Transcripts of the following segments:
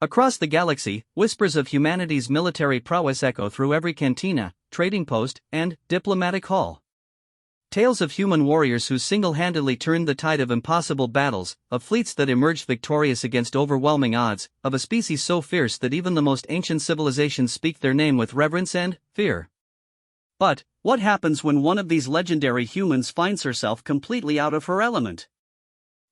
Across the galaxy, whispers of humanity's military prowess echo through every cantina, trading post, and diplomatic hall. Tales of human warriors who single-handedly turned the tide of impossible battles, of fleets that emerged victorious against overwhelming odds, of a species so fierce that even the most ancient civilizations speak their name with reverence and fear. But what happens when one of these legendary humans finds herself completely out of her element?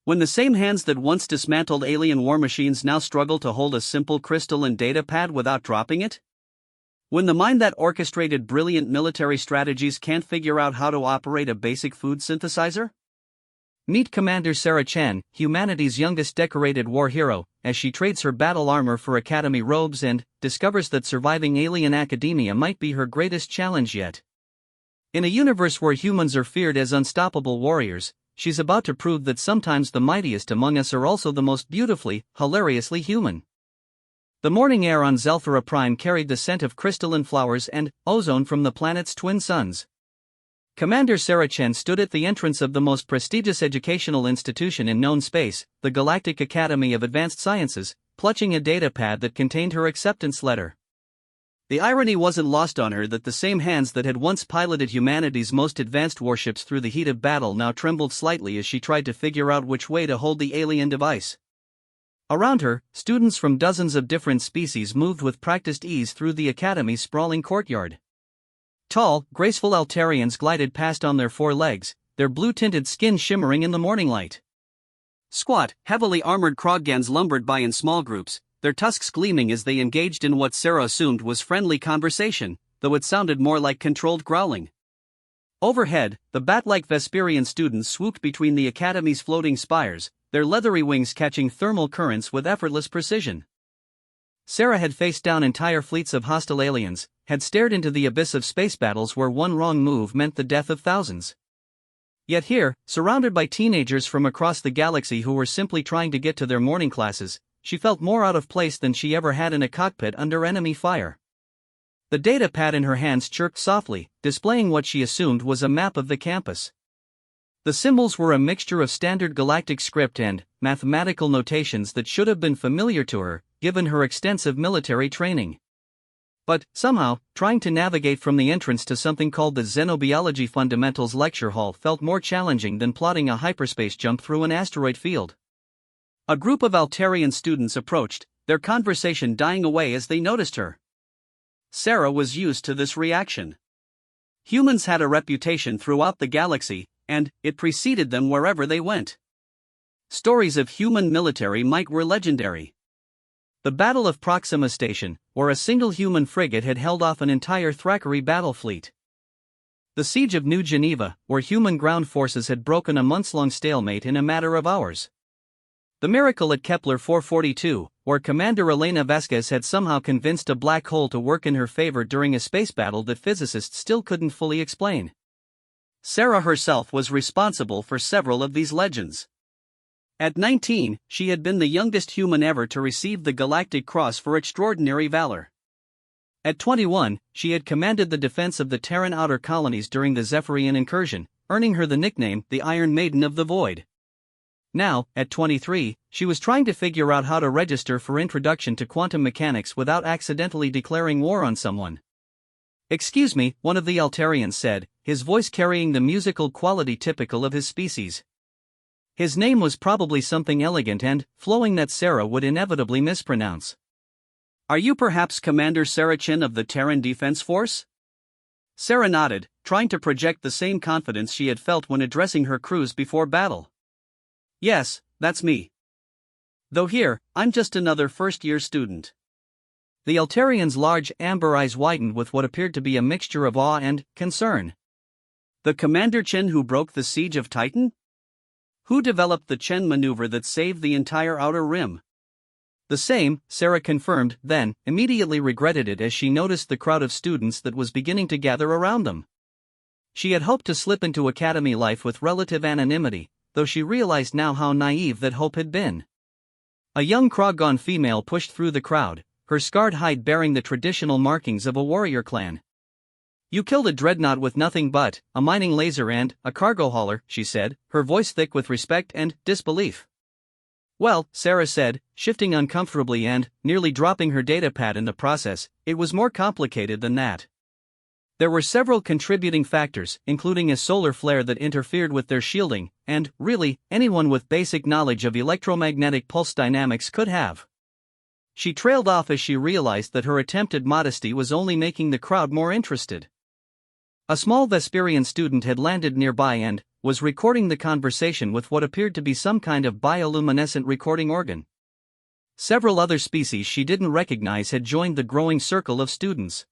When the same hands that once dismantled alien war machines now struggle to hold a simple crystal and data pad without dropping it? When the mind that orchestrated brilliant military strategies can't figure out how to operate a basic food synthesizer? Meet Commander Sarah Chen, humanity's youngest decorated war hero, as she trades her battle armor for academy robes and discovers that surviving alien academia might be her greatest challenge yet. In a universe where humans are feared as unstoppable warriors, she's about to prove that sometimes the mightiest among us are also the most beautifully, hilariously human. The morning air on Zelthara Prime carried the scent of crystalline flowers and ozone from the planet's twin suns. Commander Sarah Chen stood at the entrance of the most prestigious educational institution in known space, the Galactic Academy of Advanced Sciences, clutching a data pad that contained her acceptance letter. The irony wasn't lost on her that the same hands that had once piloted humanity's most advanced warships through the heat of battle now trembled slightly as she tried to figure out which way to hold the alien device. Around her, students from dozens of different species moved with practiced ease through the academy's sprawling courtyard. Tall, graceful Altarians glided past on their four legs, their blue-tinted skin shimmering in the morning light. Squat, heavily armored Kroggans lumbered by in small groups, their tusks gleaming as they engaged in what Sarah assumed was friendly conversation, though it sounded more like controlled growling. Overhead, the bat-like Vesperian students swooped between the academy's floating spires, their leathery wings catching thermal currents with effortless precision. Sarah had faced down entire fleets of hostile aliens, had stared into the abyss of space battles where one wrong move meant the death of thousands. Yet here, surrounded by teenagers from across the galaxy who were simply trying to get to their morning classes, she felt more out of place than she ever had in a cockpit under enemy fire. The data pad in her hands chirped softly, displaying what she assumed was a map of the campus. The symbols were a mixture of standard galactic script and mathematical notations that should have been familiar to her, given her extensive military training. But, somehow, trying to navigate from the entrance to something called the Xenobiology Fundamentals Lecture Hall felt more challenging than plotting a hyperspace jump through an asteroid field. A group of Altarian students approached, their conversation dying away as they noticed her. Sarah was used to this reaction. Humans had a reputation throughout the galaxy, and it preceded them wherever they went. Stories of human military might were legendary. The Battle of Proxima Station, where a single human frigate had held off an entire Thackeray battle fleet. The Siege of New Geneva, where human ground forces had broken a months-long stalemate in a matter of hours. The miracle at Kepler 442, where Commander Elena Vasquez had somehow convinced a black hole to work in her favor during a space battle that physicists still couldn't fully explain. Sarah herself was responsible for several of these legends. At 19, she had been the youngest human ever to receive the Galactic Cross for extraordinary valor. At 21, she had commanded the defense of the Terran outer colonies during the Zephyrian incursion, earning her the nickname the Iron Maiden of the Void. Now, at 23, she was trying to figure out how to register for introduction to quantum mechanics without accidentally declaring war on someone. "Excuse me," one of the Altarians said, his voice carrying the musical quality typical of his species. His name was probably something elegant and flowing that Sarah would inevitably mispronounce. "Are you perhaps Commander Sarah Chen of the Terran Defense Force?" Sarah nodded, trying to project the same confidence she had felt when addressing her crews before battle. "Yes, that's me. Though here, I'm just another first-year student." The Altarian's large amber eyes widened with what appeared to be a mixture of awe and concern. "The Commander Chen who broke the siege of Titan? Who developed the Chen maneuver that saved the entire Outer Rim?" "The same," Sarah confirmed, then immediately regretted it as she noticed the crowd of students that was beginning to gather around them. She had hoped to slip into academy life with relative anonymity, though she realized now how naive that hope had been. A young Kroggon female pushed through the crowd, her scarred hide bearing the traditional markings of a warrior clan. "You killed a dreadnought with nothing but a mining laser and a cargo hauler," she said, her voice thick with respect and disbelief. Well, Sarah said, shifting uncomfortably and nearly dropping her datapad in the process, it was more complicated than that. There were several contributing factors, including a solar flare that interfered with their shielding, and, really, anyone with basic knowledge of electromagnetic pulse dynamics could have. She trailed off as she realized that her attempt at modesty was only making the crowd more interested. A small Vesperian student had landed nearby and was recording the conversation with what appeared to be some kind of bioluminescent recording organ. Several other species she didn't recognize had joined the growing circle of students.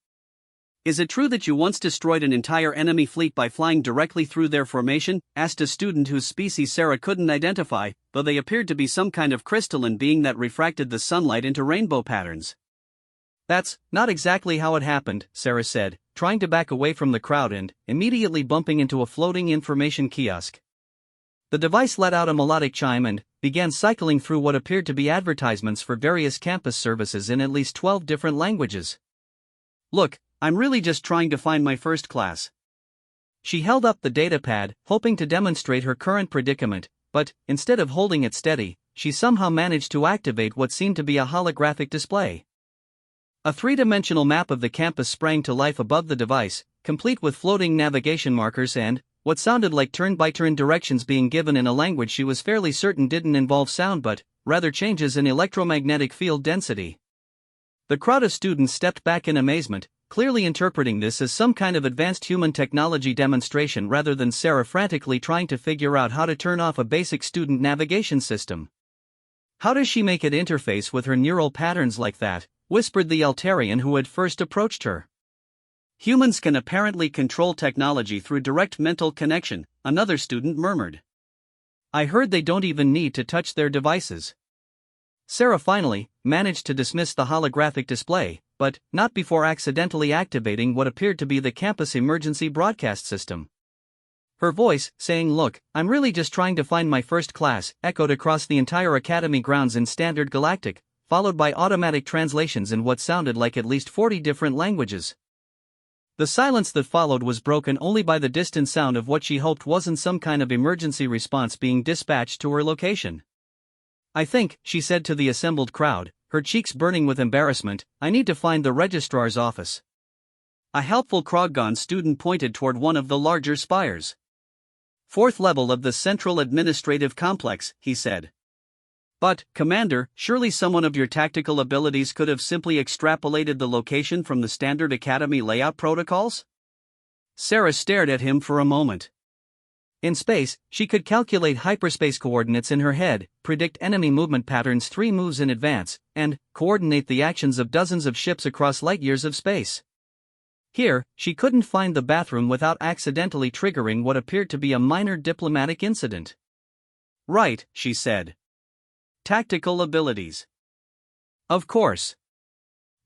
"Is it true that you once destroyed an entire enemy fleet by flying directly through their formation?" asked a student whose species Sarah couldn't identify, though they appeared to be some kind of crystalline being that refracted the sunlight into rainbow patterns. "That's not exactly how it happened," Sarah said, trying to back away from the crowd and immediately bumping into a floating information kiosk. The device let out a melodic chime and began cycling through what appeared to be advertisements for various campus services in at least 12 different languages. "Look, I'm really just trying to find my first class." She held up the datapad, hoping to demonstrate her current predicament, but instead of holding it steady, she somehow managed to activate what seemed to be a holographic display. A three-dimensional map of the campus sprang to life above the device, complete with floating navigation markers and what sounded like turn-by-turn directions being given in a language she was fairly certain didn't involve sound but rather changes in electromagnetic field density. The crowd of students stepped back in amazement, clearly interpreting this as some kind of advanced human technology demonstration rather than Sarah frantically trying to figure out how to turn off a basic student navigation system. "How does she make it interface with her neural patterns like that?" whispered the Altarian who had first approached her. "Humans can apparently control technology through direct mental connection," another student murmured. "I heard they don't even need to touch their devices." Sarah finally managed to dismiss the holographic display, but not before accidentally activating what appeared to be the campus emergency broadcast system. Her voice, saying, "Look, I'm really just trying to find my first class," echoed across the entire academy grounds in standard Galactic, followed by automatic translations in what sounded like at least 40 different languages. The silence that followed was broken only by the distant sound of what she hoped wasn't some kind of emergency response being dispatched to her location. "I think," she said to the assembled crowd, her cheeks burning with embarrassment, "I need to find the registrar's office." A helpful Kroggon student pointed toward one of the larger spires. "Fourth level of the Central Administrative Complex," he said. "But, Commander, surely someone of your tactical abilities could have simply extrapolated the location from the standard Academy layout protocols?" Sarah stared at him for a moment. In space, she could calculate hyperspace coordinates in her head, predict enemy movement patterns 3 moves in advance, and coordinate the actions of dozens of ships across light years of space. Here, she couldn't find the bathroom without accidentally triggering what appeared to be a minor diplomatic incident. "Right," she said. "Tactical abilities. Of course."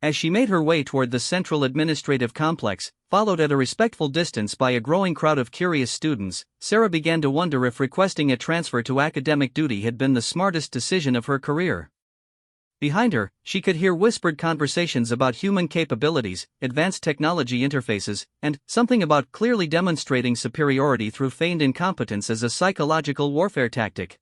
As she made her way toward the Central Administrative Complex, followed at a respectful distance by a growing crowd of curious students, Sarah began to wonder if requesting a transfer to academic duty had been the smartest decision of her career. Behind her, she could hear whispered conversations about human capabilities, advanced technology interfaces, and something about clearly demonstrating superiority through feigned incompetence as a psychological warfare tactic.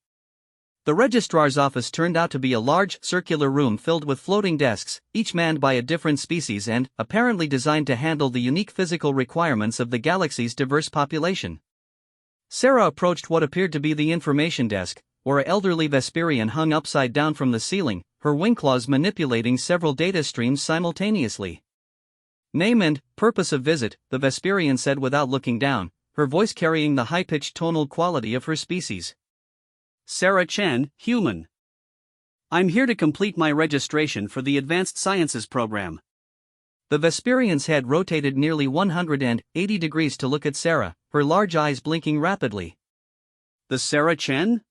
The registrar's office turned out to be a large, circular room filled with floating desks, each manned by a different species and apparently designed to handle the unique physical requirements of the galaxy's diverse population. Sarah approached what appeared to be the information desk, where an elderly Vesperian hung upside down from the ceiling, her wing claws manipulating several data streams simultaneously. "Name and purpose of visit," the Vesperian said without looking down, her voice carrying the high-pitched tonal quality of her species. "Sarah Chen, human. I'm here to complete my registration for the Advanced Sciences program." The Vesperian's head rotated nearly 180 degrees to look at Sarah, her large eyes blinking rapidly. "The Sarah Chen?"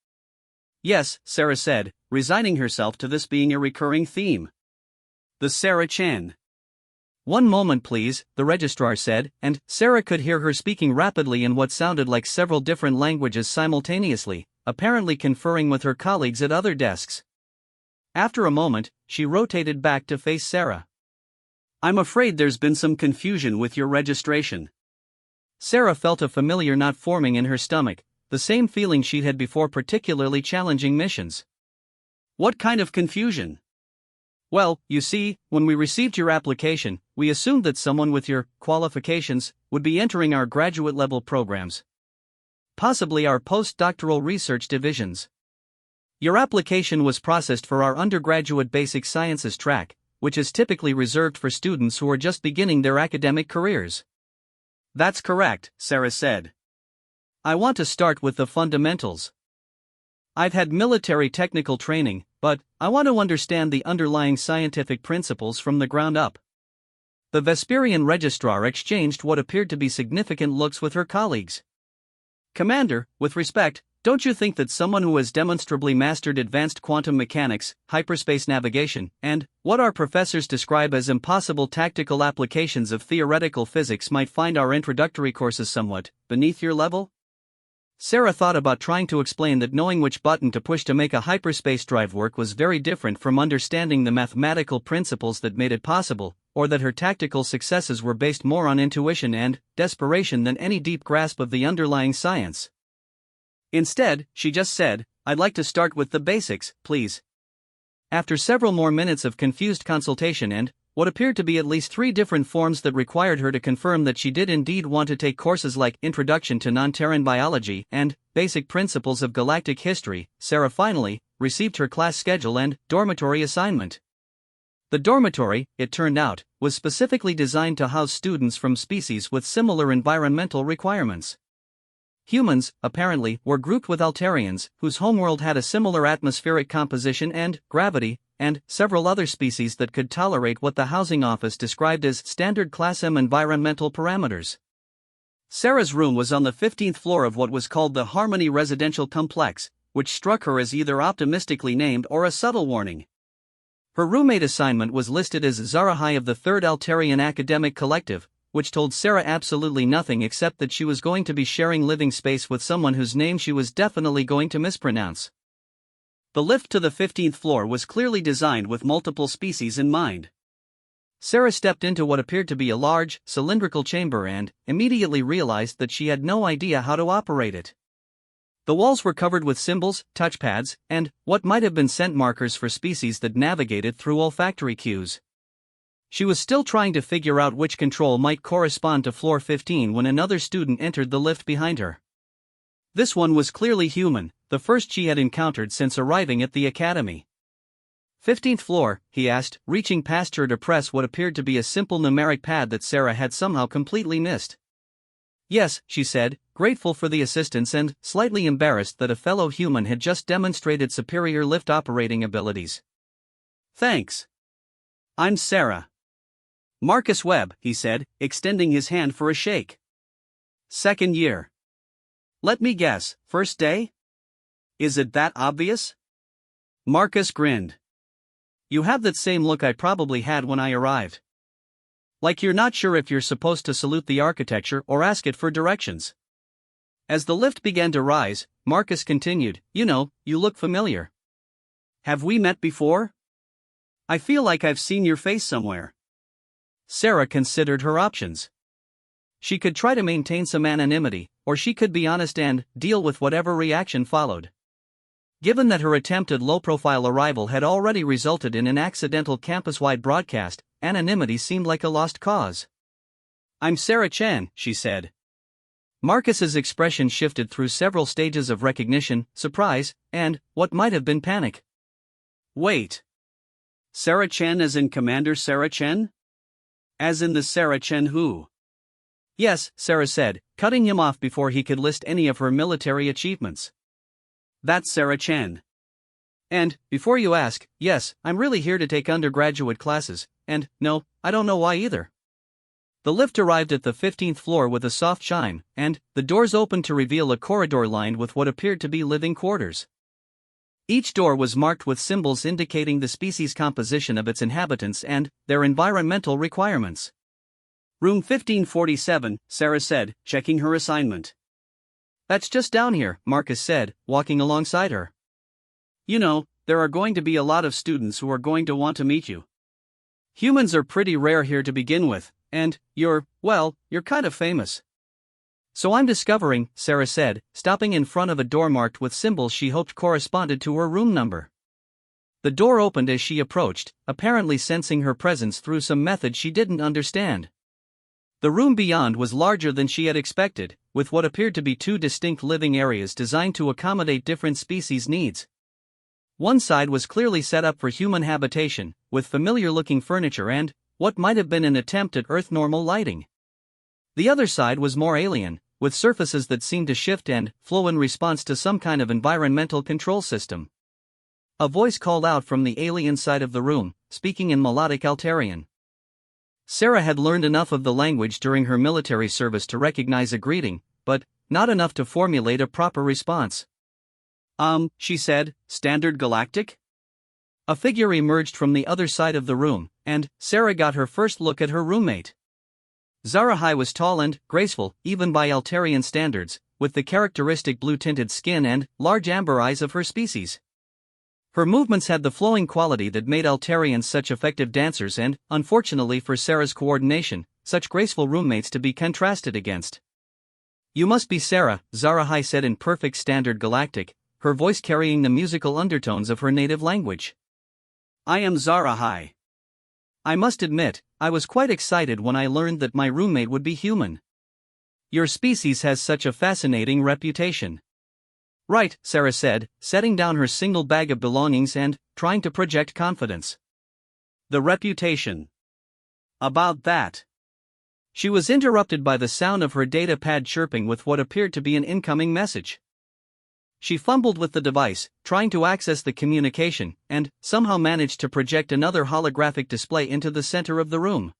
"Yes," Sarah said, resigning herself to this being a recurring theme. "The Sarah Chen." "One moment please," the registrar said, and Sarah could hear her speaking rapidly in what sounded like several different languages simultaneously, apparently conferring with her colleagues at other desks. After a moment, she rotated back to face Sarah. "I'm afraid there's been some confusion with your registration." Sarah felt a familiar knot forming in her stomach, the same feeling she'd had before particularly challenging missions. What kind of confusion? Well, you see, when we received your application, we assumed that someone with your qualifications would be entering our graduate level programs. Possibly our postdoctoral research divisions. Your application was processed for our undergraduate basic sciences track, which is typically reserved for students who are just beginning their academic careers. That's correct, Sarah said. I want to start with the fundamentals. I've had military technical training, but I want to understand the underlying scientific principles from the ground up. The Vesperian registrar exchanged what appeared to be significant looks with her colleagues. Commander, with respect, don't you think that someone who has demonstrably mastered advanced quantum mechanics, hyperspace navigation, and what our professors describe as impossible tactical applications of theoretical physics might find our introductory courses somewhat beneath your level? Sarah thought about trying to explain that knowing which button to push to make a hyperspace drive work was very different from understanding the mathematical principles that made it possible, or that her tactical successes were based more on intuition and desperation than any deep grasp of the underlying science. Instead, she just said, I'd like to start with the basics, please. After several more minutes of confused consultation and what appeared to be at least 3 different forms that required her to confirm that she did indeed want to take courses like Introduction to Non-Terran Biology and Basic Principles of Galactic History, Sarah finally received her class schedule and dormitory assignment. The dormitory, it turned out, was specifically designed to house students from species with similar environmental requirements. Humans, apparently, were grouped with Altarians, whose homeworld had a similar atmospheric composition and gravity, and several other species that could tolerate what the housing office described as standard Class M environmental parameters. Sarah's room was on the 15th floor of what was called the Harmony Residential Complex, which struck her as either optimistically named or a subtle warning. Her roommate assignment was listed as Zarahai of the 3rd Altarian Academic Collective, which told Sarah absolutely nothing except that she was going to be sharing living space with someone whose name she was definitely going to mispronounce. The lift to the 15th floor was clearly designed with multiple species in mind. Sarah stepped into what appeared to be a large, cylindrical chamber and immediately realized that she had no idea how to operate it. The walls were covered with symbols, touchpads, and what might have been scent markers for species that navigated through olfactory cues. She was still trying to figure out which control might correspond to floor 15 when another student entered the lift behind her. This one was clearly human, the first she had encountered since arriving at the academy. 15th floor, he asked, reaching past her to press what appeared to be a simple numeric pad that Sarah had somehow completely missed. Yes, she said, grateful for the assistance and slightly embarrassed that a fellow human had just demonstrated superior lift operating abilities. Thanks. I'm Sarah. Marcus Webb, he said, extending his hand for a shake. 2nd year. Let me guess, first day? Is it that obvious? Marcus grinned. You have that same look I probably had when I arrived. Like you're not sure if you're supposed to salute the architecture or ask it for directions. As the lift began to rise, Marcus continued, you know, you look familiar. Have we met before? I feel like I've seen your face somewhere. Sarah considered her options. She could try to maintain some anonymity, or she could be honest and deal with whatever reaction followed. Given that her attempted low-profile arrival had already resulted in an accidental campus-wide broadcast, anonymity seemed like a lost cause. I'm Sarah Chen, she said. Marcus's expression shifted through several stages of recognition, surprise, and what might have been panic. Wait. Sarah Chen as in Commander Sarah Chen? As in the Sarah Chen who? Yes, Sarah said, cutting him off before he could list any of her military achievements. That's Sarah Chen. And, before you ask, yes, I'm really here to take undergraduate classes, and, no, I don't know why either. The lift arrived at the 15th floor with a soft chime, and the doors opened to reveal a corridor lined with what appeared to be living quarters. Each door was marked with symbols indicating the species composition of its inhabitants and their environmental requirements. Room 1547, Sarah said, checking her assignment. That's just down here, Marcus said, walking alongside her. You know, there are going to be a lot of students who are going to want to meet you. Humans are pretty rare here to begin with, and you're kind of famous. So I'm discovering, Sarah said, stopping in front of a door marked with symbols she hoped corresponded to her room number. The door opened as she approached, apparently sensing her presence through some method she didn't understand. The room beyond was larger than she had expected, with what appeared to be two distinct living areas designed to accommodate different species' needs. One side was clearly set up for human habitation, with familiar-looking furniture and what might have been an attempt at Earth-normal lighting. The other side was more alien, with surfaces that seemed to shift and flow in response to some kind of environmental control system. A voice called out from the alien side of the room, speaking in melodic Altarian. Sarah had learned enough of the language during her military service to recognize a greeting, but not enough to formulate a proper response. She said, "Standard Galactic?" A figure emerged from the other side of the room, and Sarah got her first look at her roommate. Zarahai was tall and graceful, even by Altarian standards, with the characteristic blue-tinted skin and large amber eyes of her species. Her movements had the flowing quality that made Altarians such effective dancers and, unfortunately for Sarah's coordination, such graceful roommates to be contrasted against. "You must be Sarah," Zarahai said in perfect Standard Galactic, her voice carrying the musical undertones of her native language. "I am Zarahai. I must admit, I was quite excited when I learned that my roommate would be human. Your species has such a fascinating reputation." "Right," Sarah said, setting down her single bag of belongings and trying to project confidence. "The reputation. About that." She was interrupted by the sound of her data pad chirping with what appeared to be an incoming message. She fumbled with the device, trying to access the communication, and somehow managed to project another holographic display into the center of the room.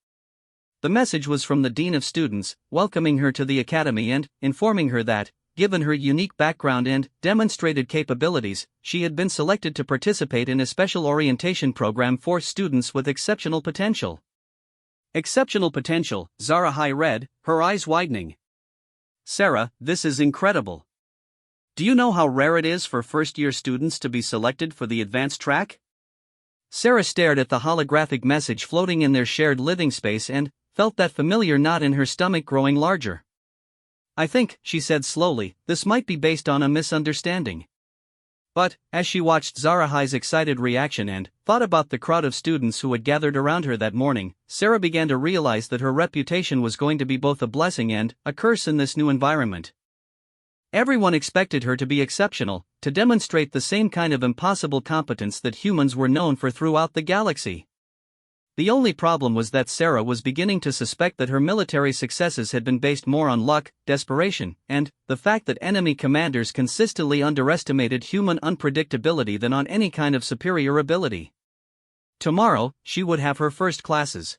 The message was from the Dean of Students, welcoming her to the Academy and informing her that, given her unique background and demonstrated capabilities, she had been selected to participate in a special orientation program for students with exceptional potential. "Exceptional potential," Zarahai read, her eyes widening. "Sarah, this is incredible. Do you know how rare it is for first-year students to be selected for the advanced track?" Sarah stared at the holographic message floating in their shared living space and felt that familiar knot in her stomach growing larger. "I think," she said slowly, "this might be based on a misunderstanding." But, as she watched Zarahai's excited reaction and thought about the crowd of students who had gathered around her that morning, Sarah began to realize that her reputation was going to be both a blessing and a curse in this new environment. Everyone expected her to be exceptional, to demonstrate the same kind of impossible competence that humans were known for throughout the galaxy. The only problem was that Sarah was beginning to suspect that her military successes had been based more on luck, desperation, and the fact that enemy commanders consistently underestimated human unpredictability than on any kind of superior ability. Tomorrow, she would have her first classes.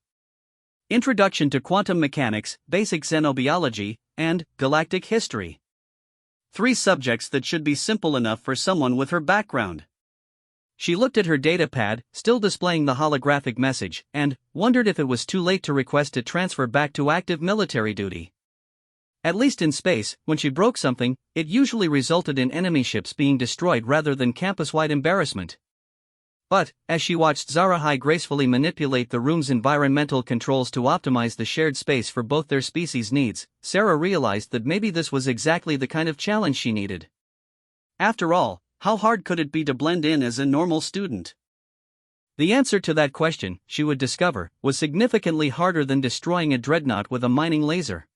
Introduction to Quantum Mechanics, Basic Xenobiology, and Galactic History. 3 subjects that should be simple enough for someone with her background. She looked at her datapad, still displaying the holographic message, and wondered if it was too late to request it transfer back to active military duty. At least in space, when she broke something, it usually resulted in enemy ships being destroyed rather than campus-wide embarrassment. But, as she watched Zarahai gracefully manipulate the room's environmental controls to optimize the shared space for both their species' needs, Sarah realized that maybe this was exactly the kind of challenge she needed. After all, how hard could it be to blend in as a normal student? The answer to that question, she would discover, was significantly harder than destroying a dreadnought with a mining laser.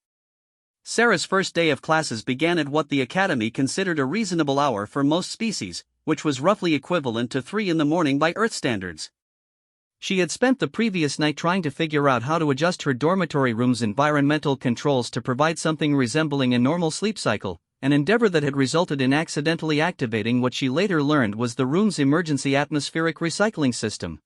Sarah's first day of classes began at what the Academy considered a reasonable hour for most species, which was roughly equivalent to 3 in the morning by Earth standards. She had spent the previous night trying to figure out how to adjust her dormitory room's environmental controls to provide something resembling a normal sleep cycle, an endeavor that had resulted in accidentally activating what she later learned was the room's emergency atmospheric recycling system.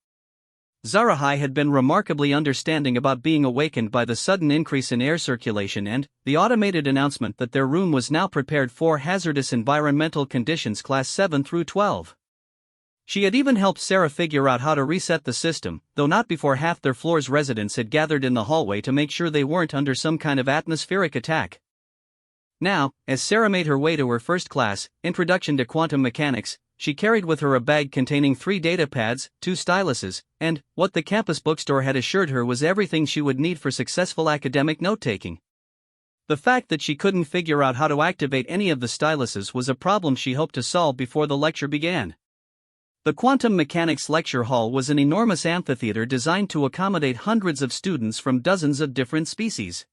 Zarahai had been remarkably understanding about being awakened by the sudden increase in air circulation and the automated announcement that their room was now prepared for hazardous environmental conditions class 7 through 12. She had even helped Sarah figure out how to reset the system, though not before half their floor's residents had gathered in the hallway to make sure they weren't under some kind of atmospheric attack. Now, as Sarah made her way to her first class, Introduction to Quantum Mechanics, she carried with her a bag containing 3 data pads, 2 styluses, and what the campus bookstore had assured her was everything she would need for successful academic note-taking. The fact that she couldn't figure out how to activate any of the styluses was a problem she hoped to solve before the lecture began. The quantum mechanics lecture hall was an enormous amphitheater designed to accommodate hundreds of students from dozens of different species.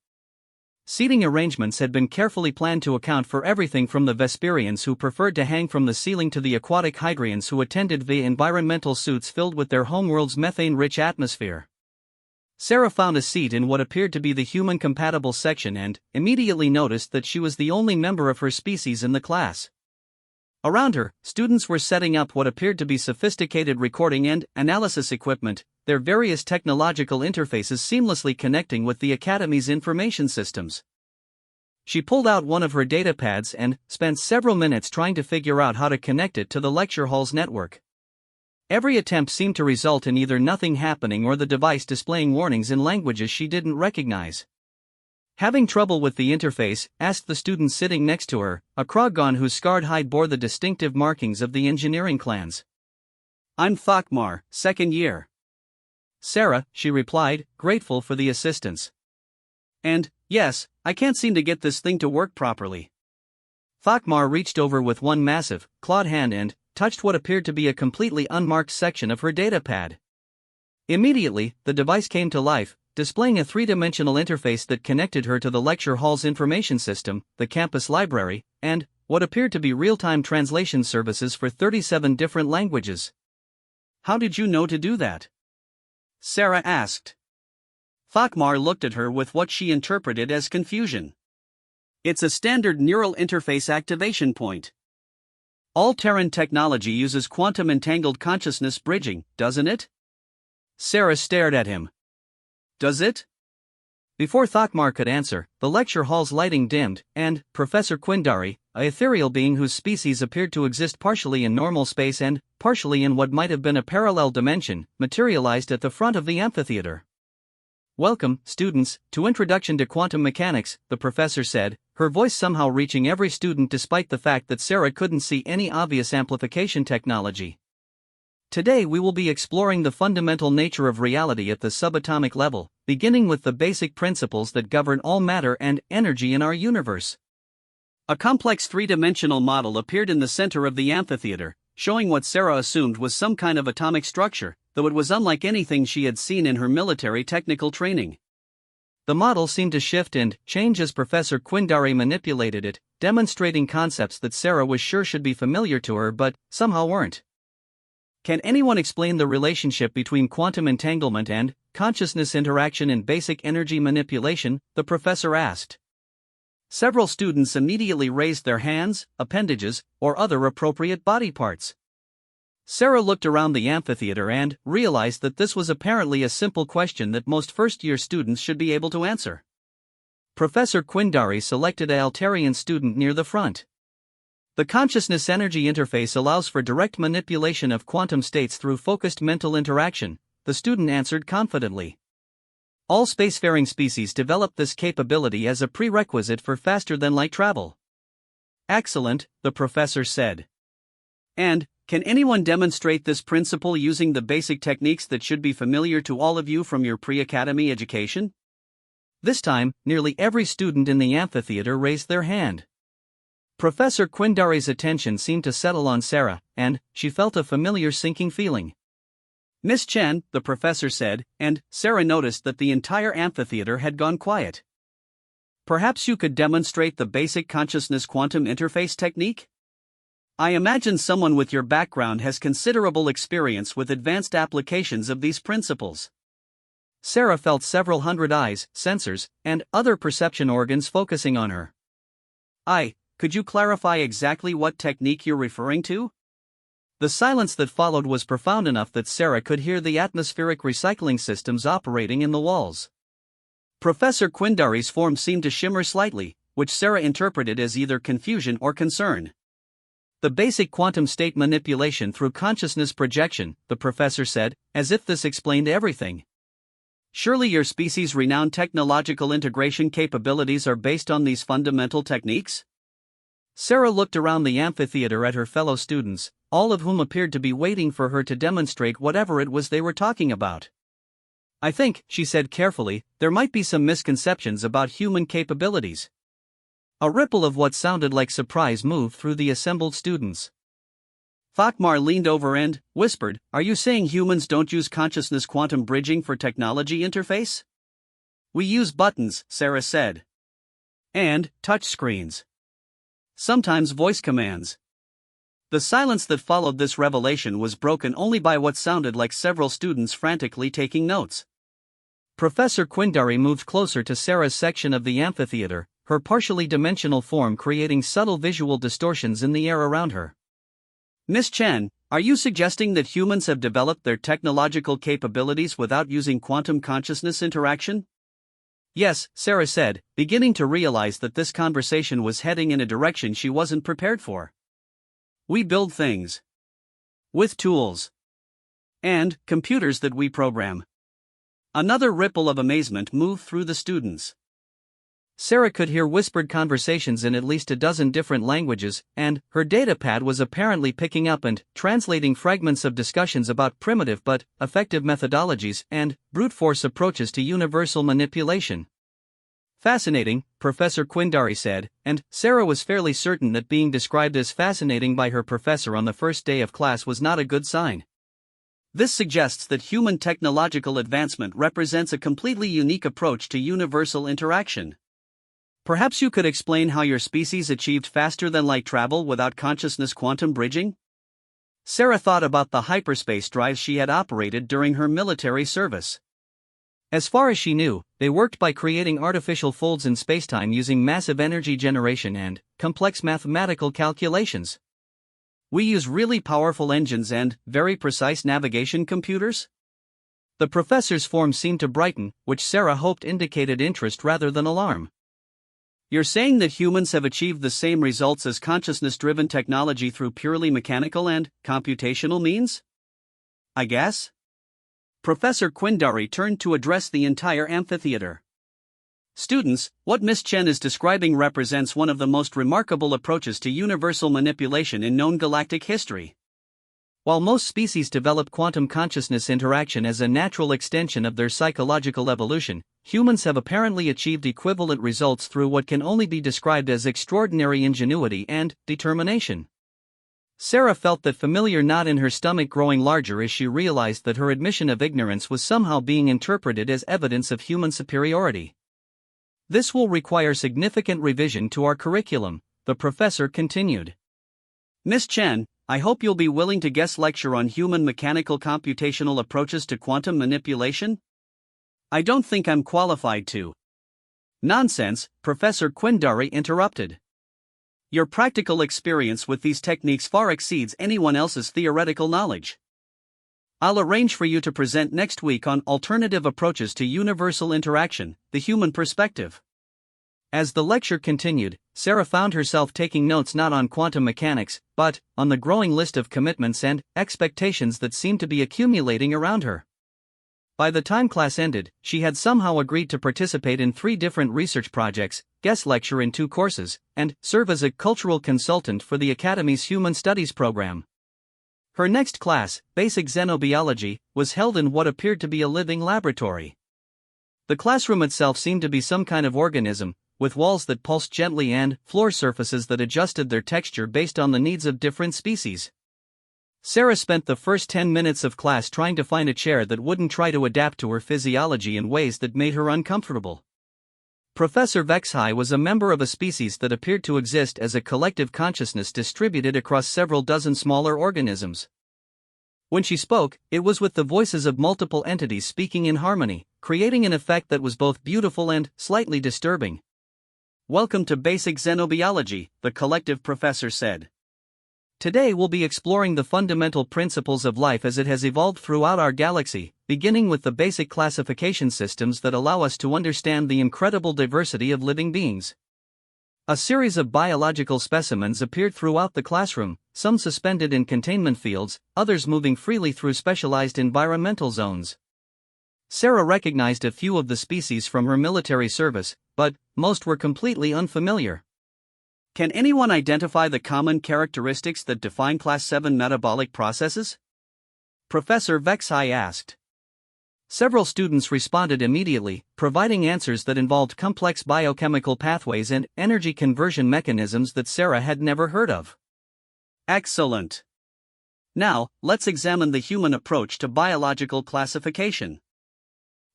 Seating arrangements had been carefully planned to account for everything from the Vesperians who preferred to hang from the ceiling to the aquatic Hydrians who attended via environmental suits filled with their homeworld's methane-rich atmosphere. Sarah found a seat in what appeared to be the human-compatible section and immediately noticed that she was the only member of her species in the class. Around her, students were setting up what appeared to be sophisticated recording and analysis equipment, their various technological interfaces seamlessly connecting with the Academy's information systems. She pulled out one of her data pads and spent several minutes trying to figure out how to connect it to the lecture hall's network. Every attempt seemed to result in either nothing happening or the device displaying warnings in languages she didn't recognize. Having trouble with the interface, asked the student sitting next to her, a Kroggon whose scarred hide bore the distinctive markings of the engineering clans. "I'm Thakmar, second year." "Sarah," she replied, grateful for the assistance. "And, yes, I can't seem to get this thing to work properly." Thakmar reached over with one massive, clawed hand and touched what appeared to be a completely unmarked section of her data pad. Immediately, the device came to life, displaying a three-dimensional interface that connected her to the lecture hall's information system, the campus library, and what appeared to be real-time translation services for 37 different languages. "How did you know to do that?" Sarah asked. Thakmar looked at her with what she interpreted as confusion. "It's a standard neural interface activation point. All Terran technology uses quantum entangled consciousness bridging, doesn't it?" Sarah stared at him. "Does it?" Before Thakmar could answer, the lecture hall's lighting dimmed, and Professor Quindari, a ethereal being whose species appeared to exist partially in normal space and partially in what might have been a parallel dimension, materialized at the front of the amphitheater. "Welcome, students, to Introduction to Quantum Mechanics," the professor said, her voice somehow reaching every student despite the fact that Sarah couldn't see any obvious amplification technology. "Today we will be exploring the fundamental nature of reality at the subatomic level, beginning with the basic principles that govern all matter and energy in our universe." A complex three-dimensional model appeared in the center of the amphitheater, showing what Sarah assumed was some kind of atomic structure, though it was unlike anything she had seen in her military technical training. The model seemed to shift and change as Professor Quindari manipulated it, demonstrating concepts that Sarah was sure should be familiar to her but somehow weren't. "Can anyone explain the relationship between quantum entanglement and consciousness interaction in basic energy manipulation?" the professor asked. Several students immediately raised their hands, appendages, or other appropriate body parts. Sarah looked around the amphitheater and realized that this was apparently a simple question that most first-year students should be able to answer. Professor Quindari selected an Altarian student near the front. "The consciousness energy interface allows for direct manipulation of quantum states through focused mental interaction," the student answered confidently. "All spacefaring species develop this capability as a prerequisite for faster-than-light travel." "Excellent," the professor said. "And, can anyone demonstrate this principle using the basic techniques that should be familiar to all of you from your pre-academy education?" This time, nearly every student in the amphitheater raised their hand. Professor Quindari's attention seemed to settle on Sarah, and she felt a familiar sinking feeling. "Miss Chen," the professor said, and Sarah noticed that the entire amphitheater had gone quiet. "Perhaps you could demonstrate the basic consciousness quantum interface technique? I imagine someone with your background has considerable experience with advanced applications of these principles." Sarah felt several hundred eyes, sensors, and other perception organs focusing on her. Could you clarify exactly what technique you're referring to?" The silence that followed was profound enough that Sarah could hear the atmospheric recycling systems operating in the walls. Professor Quindari's form seemed to shimmer slightly, which Sarah interpreted as either confusion or concern. "The basic quantum state manipulation through consciousness projection," the professor said, as if this explained everything. "Surely your species' renowned technological integration capabilities are based on these fundamental techniques?" Sarah looked around the amphitheater at her fellow students, all of whom appeared to be waiting for her to demonstrate whatever it was they were talking about. "I think," she said carefully, "there might be some misconceptions about human capabilities." A ripple of what sounded like surprise moved through the assembled students. Thakmar leaned over and whispered, "Are you saying humans don't use consciousness quantum bridging for technology interface?" "We use buttons," Sarah said. "And touch screens. Sometimes voice commands." The silence that followed this revelation was broken only by what sounded like several students frantically taking notes. Professor Quindari moved closer to Sarah's section of the amphitheater, her partially dimensional form creating subtle visual distortions in the air around her. "Miss Chen, are you suggesting that humans have developed their technological capabilities without using quantum consciousness interaction?" "Yes," Sarah said, beginning to realize that this conversation was heading in a direction she wasn't prepared for. "We build things. With tools. And computers that we program." Another ripple of amazement moved through the students. Sarah could hear whispered conversations in at least a dozen different languages, and her datapad was apparently picking up and translating fragments of discussions about primitive but effective methodologies and brute force approaches to universal manipulation. "Fascinating," Professor Quindari said, and Sarah was fairly certain that being described as fascinating by her professor on the first day of class was not a good sign. This suggests that human technological advancement represents a completely unique approach to universal interaction. "Perhaps you could explain how your species achieved faster than light travel without consciousness quantum bridging?" Sarah thought about the hyperspace drives she had operated during her military service. As far as she knew, they worked by creating artificial folds in spacetime using massive energy generation and complex mathematical calculations. "We use really powerful engines and very precise navigation computers?" The professor's form seemed to brighten, which Sarah hoped indicated interest rather than alarm. "You're saying that humans have achieved the same results as consciousness-driven technology through purely mechanical and computational means?" "I guess." Professor Quindari turned to address the entire amphitheater. "Students, what Miss Chen is describing represents one of the most remarkable approaches to universal manipulation in known galactic history. While most species develop quantum consciousness interaction as a natural extension of their psychological evolution, humans have apparently achieved equivalent results through what can only be described as extraordinary ingenuity and determination." Sarah felt that familiar knot in her stomach growing larger as she realized that her admission of ignorance was somehow being interpreted as evidence of human superiority. "This will require significant revision to our curriculum," the professor continued. "Miss Chen, I hope you'll be willing to guest lecture on human mechanical computational approaches to quantum manipulation." "I don't think I'm qualified to." "Nonsense," Professor Quindari interrupted. "Your practical experience with these techniques far exceeds anyone else's theoretical knowledge. I'll arrange for you to present next week on alternative approaches to universal interaction, the human perspective." As the lecture continued, Sarah found herself taking notes not on quantum mechanics, but on the growing list of commitments and expectations that seemed to be accumulating around her. By the time class ended, she had somehow agreed to participate in 3 different research projects, guest lecture in 2 courses, and serve as a cultural consultant for the Academy's Human Studies program. Her next class, Basic Xenobiology, was held in what appeared to be a living laboratory. The classroom itself seemed to be some kind of organism, with walls that pulsed gently and floor surfaces that adjusted their texture based on the needs of different species. Sarah spent the first 10 minutes of class trying to find a chair that wouldn't try to adapt to her physiology in ways that made her uncomfortable. Professor Vexhai was a member of a species that appeared to exist as a collective consciousness distributed across several dozen smaller organisms. When she spoke, it was with the voices of multiple entities speaking in harmony, creating an effect that was both beautiful and slightly disturbing. "Welcome to Basic Xenobiology," the collective professor said. "Today we'll be exploring the fundamental principles of life as it has evolved throughout our galaxy, beginning with the basic classification systems that allow us to understand the incredible diversity of living beings." A series of biological specimens appeared throughout the classroom, some suspended in containment fields, others moving freely through specialized environmental zones. Sarah recognized a few of the species from her military service, but most were completely unfamiliar. "Can anyone identify the common characteristics that define Class 7 metabolic processes?" Professor Vexhai asked. Several students responded immediately, providing answers that involved complex biochemical pathways and energy conversion mechanisms that Sarah had never heard of. "Excellent. Now, let's examine the human approach to biological classification.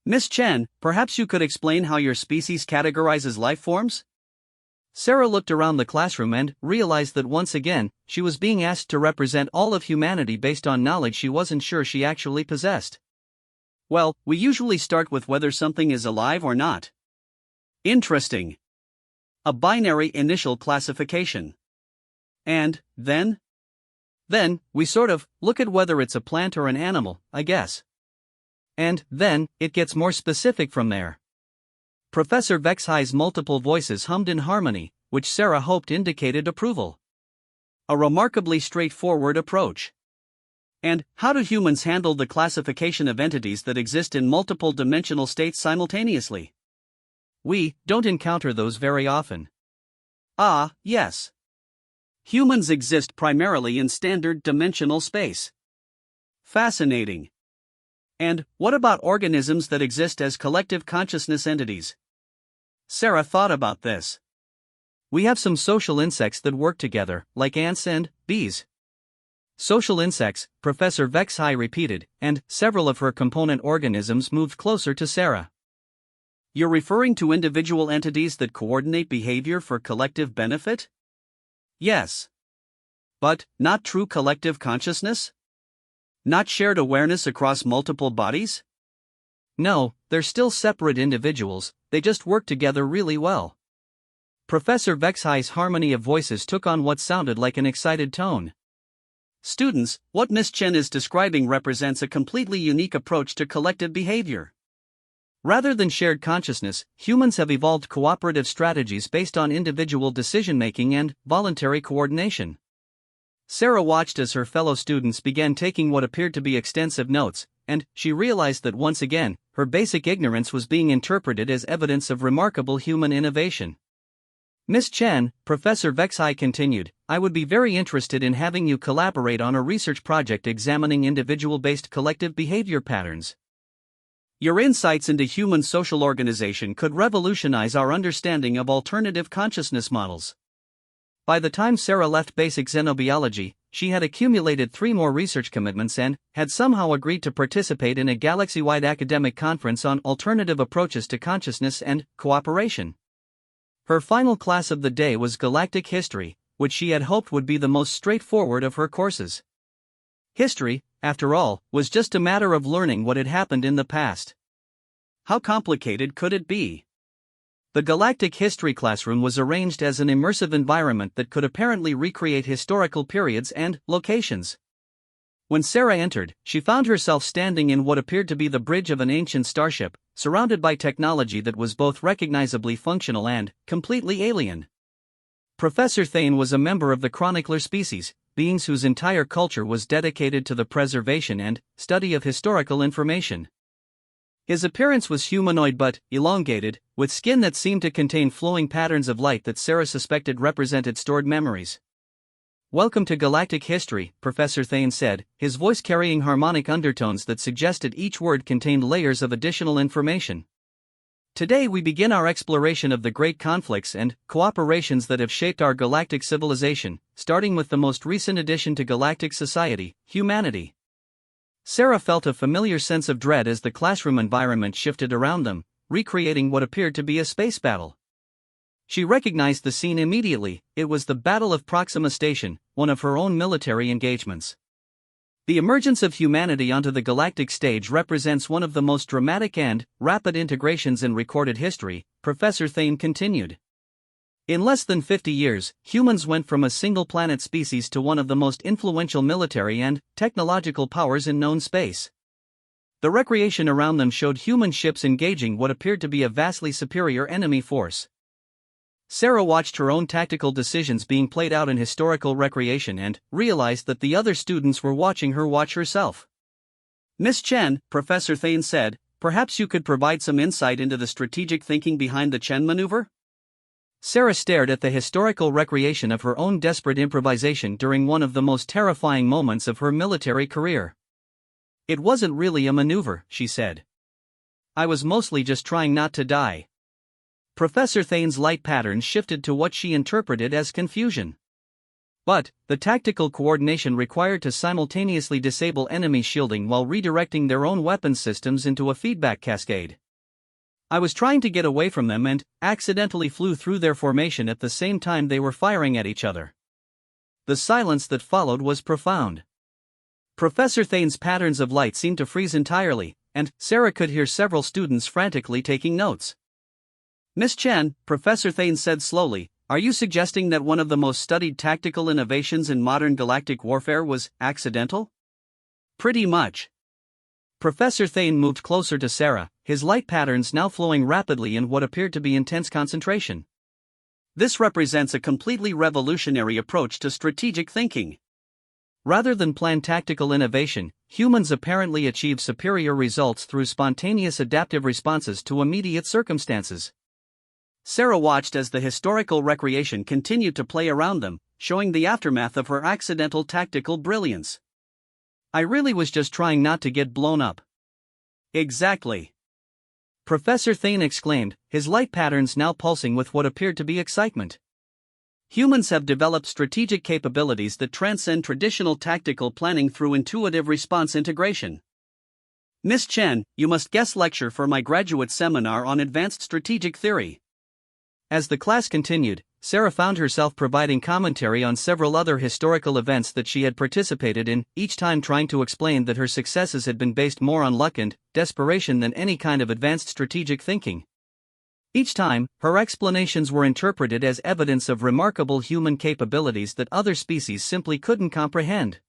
Miss Chen, perhaps you could explain how your species categorizes life forms? Sarah looked around the classroom and realized that once again, she was being asked to represent all of humanity based on knowledge she wasn't sure she actually possessed. Well, we usually start with whether something is alive or not. Interesting. A binary initial classification. And, then? Then, we sort of look at whether it's a plant or an animal, I guess. And, then, it gets more specific from there. Professor Vexhai's multiple voices hummed in harmony, which Sarah hoped indicated approval. A remarkably straightforward approach. And, how do humans handle the classification of entities that exist in multiple dimensional states simultaneously? We don't encounter those very often. Ah, yes. Humans exist primarily in standard dimensional space. Fascinating. And, what about organisms that exist as collective consciousness entities? Sarah thought about this. We have some social insects that work together, like ants and bees. Social insects, Professor Vexhai repeated, and several of her component organisms moved closer to Sarah. You're referring to individual entities that coordinate behavior for collective benefit? Yes. But, not true collective consciousness? Not shared awareness across multiple bodies? No, they're still separate individuals, they just work together really well. Professor Vexhai's harmony of voices took on what sounded like an excited tone. Students, what Miss Chen is describing represents a completely unique approach to collective behavior. Rather than shared consciousness, humans have evolved cooperative strategies based on individual decision-making and voluntary coordination. Sarah watched as her fellow students began taking what appeared to be extensive notes, and she realized that once again, her basic ignorance was being interpreted as evidence of remarkable human innovation. Miss Chen, Professor Vexhai continued, I would be very interested in having you collaborate on a research project examining individual-based collective behavior patterns. Your insights into human social organization could revolutionize our understanding of alternative consciousness models. By the time Sarah left basic xenobiology, she had accumulated 3 more research commitments and had somehow agreed to participate in a galaxy-wide academic conference on alternative approaches to consciousness and cooperation. Her final class of the day was Galactic History, which she had hoped would be the most straightforward of her courses. History, after all, was just a matter of learning what had happened in the past. How complicated could it be? The Galactic History classroom was arranged as an immersive environment that could apparently recreate historical periods and locations. When Sarah entered, she found herself standing in what appeared to be the bridge of an ancient starship, surrounded by technology that was both recognizably functional and completely alien. Professor Thane was a member of the chronicler species, beings whose entire culture was dedicated to the preservation and study of historical information. His appearance was humanoid but elongated, with skin that seemed to contain flowing patterns of light that Sarah suspected represented stored memories. Welcome to Galactic History, Professor Thane said, his voice carrying harmonic undertones that suggested each word contained layers of additional information. Today we begin our exploration of the great conflicts and cooperations that have shaped our galactic civilization, starting with the most recent addition to galactic society, humanity. Sarah felt a familiar sense of dread as the classroom environment shifted around them, recreating what appeared to be a space battle. She recognized the scene immediately. It was the Battle of Proxima Station, one of her own military engagements. The emergence of humanity onto the galactic stage represents one of the most dramatic and rapid integrations in recorded history, Professor Thane continued. In less than 50 years, humans went from a single-planet species to one of the most influential military and technological powers in known space. The recreation around them showed human ships engaging what appeared to be a vastly superior enemy force. Sarah watched her own tactical decisions being played out in historical recreation and realized that the other students were watching her watch herself. Miss Chen, Professor Thane said, perhaps you could provide some insight into the strategic thinking behind the Chen maneuver? Sarah stared at the historical recreation of her own desperate improvisation during one of the most terrifying moments of her military career. It wasn't really a maneuver, she said. I was mostly just trying not to die. Professor Thane's light pattern shifted to what she interpreted as confusion. But, the tactical coordination required to simultaneously disable enemy shielding while redirecting their own weapon systems into a feedback cascade. I was trying to get away from them and accidentally flew through their formation at the same time they were firing at each other. The silence that followed was profound. Professor Thane's patterns of light seemed to freeze entirely, and Sarah could hear several students frantically taking notes. "Miss Chen," Professor Thane said slowly, "are you suggesting that one of the most studied tactical innovations in modern galactic warfare was accidental?" "Pretty much." Professor Thane moved closer to Sarah, his light patterns now flowing rapidly in what appeared to be intense concentration. "This represents a completely revolutionary approach to strategic thinking. Rather than planned tactical innovation, humans apparently achieve superior results through spontaneous adaptive responses to immediate circumstances." Sarah watched as the historical recreation continued to play around them, showing the aftermath of her accidental tactical brilliance. "I really was just trying not to get blown up." "Exactly," Professor Thane exclaimed, his light patterns now pulsing with what appeared to be excitement. "Humans have developed strategic capabilities that transcend traditional tactical planning through intuitive response integration. Miss Chen, you must guest lecture for my graduate seminar on advanced strategic theory." As the class continued, Sarah found herself providing commentary on several other historical events that she had participated in, each time trying to explain that her successes had been based more on luck and desperation than any kind of advanced strategic thinking. Each time, her explanations were interpreted as evidence of remarkable human capabilities that other species simply couldn't comprehend.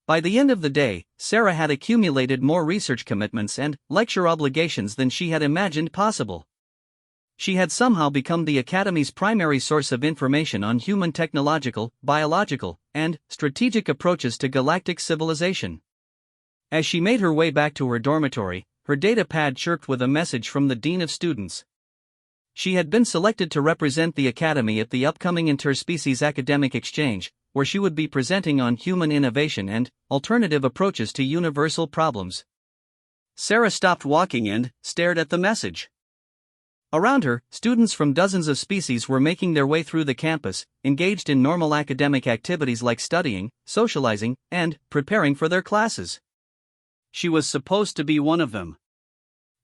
By the end of the day, Sarah had accumulated more research commitments and lecture obligations than she had imagined possible. She had somehow become the Academy's primary source of information on human technological, biological, and strategic approaches to galactic civilization. As she made her way back to her dormitory, her data pad chirped with a message from the Dean of Students. She had been selected to represent the Academy at the upcoming interspecies academic exchange, where she would be presenting on human innovation and alternative approaches to universal problems. Sarah stopped walking and stared at the message. Around her, students from dozens of species were making their way through the campus, engaged in normal academic activities like studying, socializing, and preparing for their classes. She was supposed to be one of them.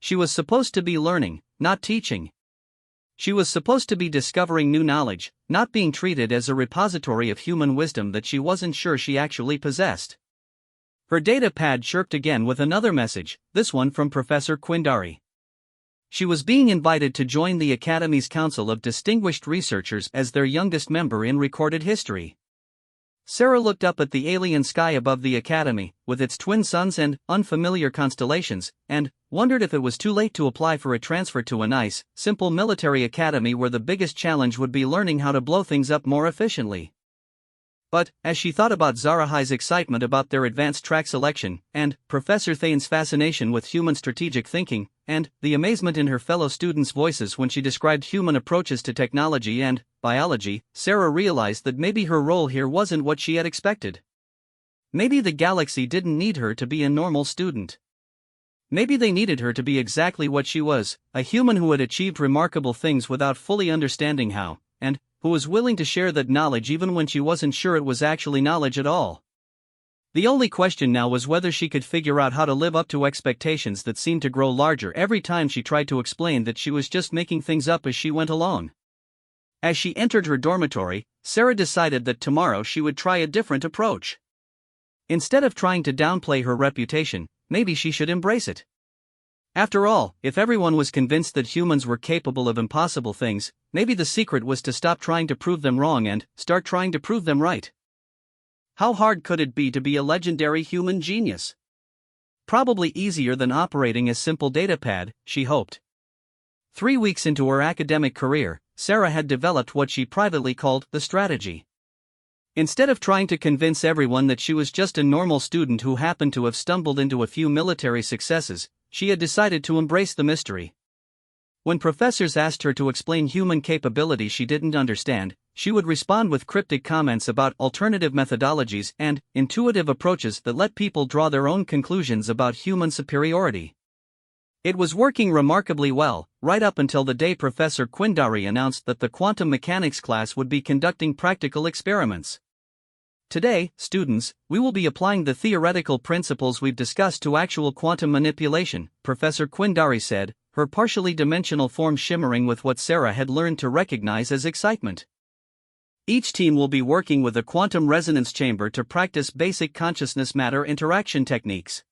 She was supposed to be learning, not teaching. She was supposed to be discovering new knowledge, not being treated as a repository of human wisdom that she wasn't sure she actually possessed. Her data pad chirped again with another message, this one from Professor Quindari. She was being invited to join the Academy's Council of Distinguished Researchers as their youngest member in recorded history. Sarah looked up at the alien sky above the Academy, with its twin suns and unfamiliar constellations, and wondered if it was too late to apply for a transfer to a nice, simple military academy where the biggest challenge would be learning how to blow things up more efficiently. But, as she thought about Zarahai's excitement about their advanced track selection, and Professor Thane's fascination with human strategic thinking, and the amazement in her fellow students' voices when she described human approaches to technology and biology, Sarah realized that maybe her role here wasn't what she had expected. Maybe the galaxy didn't need her to be a normal student. Maybe they needed her to be exactly what she was, a human who had achieved remarkable things without fully understanding how, and who was willing to share that knowledge even when she wasn't sure it was actually knowledge at all. The only question now was whether she could figure out how to live up to expectations that seemed to grow larger every time she tried to explain that she was just making things up as she went along. As she entered her dormitory, Sarah decided that tomorrow she would try a different approach. Instead of trying to downplay her reputation, maybe she should embrace it. After all, if everyone was convinced that humans were capable of impossible things, maybe the secret was to stop trying to prove them wrong and start trying to prove them right. How hard could it be to be a legendary human genius? Probably easier than operating a simple datapad, she hoped. 3 weeks into her academic career, Sarah had developed what she privately called the strategy. Instead of trying to convince everyone that she was just a normal student who happened to have stumbled into a few military successes, she had decided to embrace the mystery. When professors asked her to explain human capabilities she didn't understand, she would respond with cryptic comments about alternative methodologies and intuitive approaches that let people draw their own conclusions about human superiority. It was working remarkably well, right up until the day Professor Quindari announced that the quantum mechanics class would be conducting practical experiments. Today, students, we will be applying the theoretical principles we've discussed to actual quantum manipulation, Professor Quindari said, her partially dimensional form shimmering with what Sarah had learned to recognize as excitement. Each team will be working with a quantum resonance chamber to practice basic consciousness-matter interaction techniques.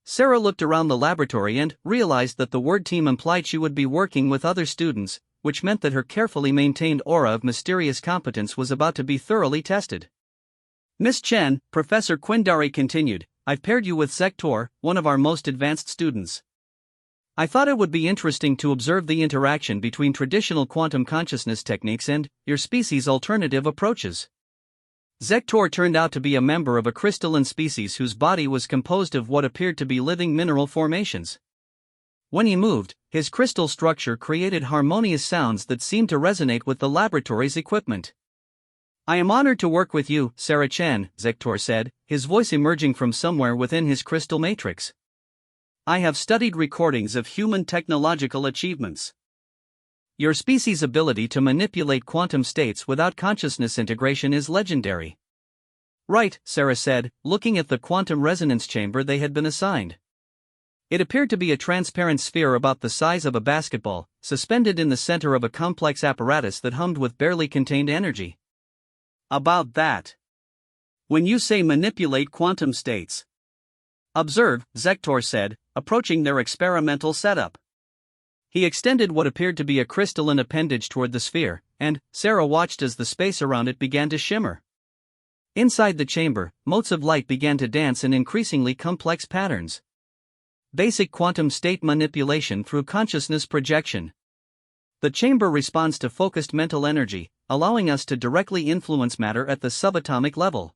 Sarah looked around the laboratory and realized that the word team implied she would be working with other students, which meant that her carefully maintained aura of mysterious competence was about to be thoroughly tested. Miss Chen, Professor Quindari continued, I've paired you with Zektor, one of our most advanced students. I thought it would be interesting to observe the interaction between traditional quantum consciousness techniques and your species' alternative approaches. Zektor turned out to be a member of a crystalline species whose body was composed of what appeared to be living mineral formations. When he moved, his crystal structure created harmonious sounds that seemed to resonate with the laboratory's equipment. I am honored to work with you, Sarah Chen, Zektor said, his voice emerging from somewhere within his crystal matrix. I have studied recordings of human technological achievements. Your species' ability to manipulate quantum states without consciousness integration is legendary. Right, Sarah said, looking at the quantum resonance chamber they had been assigned. It appeared to be a transparent sphere about the size of a basketball, suspended in the center of a complex apparatus that hummed with barely contained energy. About that. When you say manipulate quantum states. Observe, Zektor said, approaching their experimental setup. He extended what appeared to be a crystalline appendage toward the sphere, and Sarah watched as the space around it began to shimmer. Inside the chamber, motes of light began to dance in increasingly complex patterns. Basic quantum state manipulation through consciousness projection. The chamber responds to focused mental energy, allowing us to directly influence matter at the subatomic level.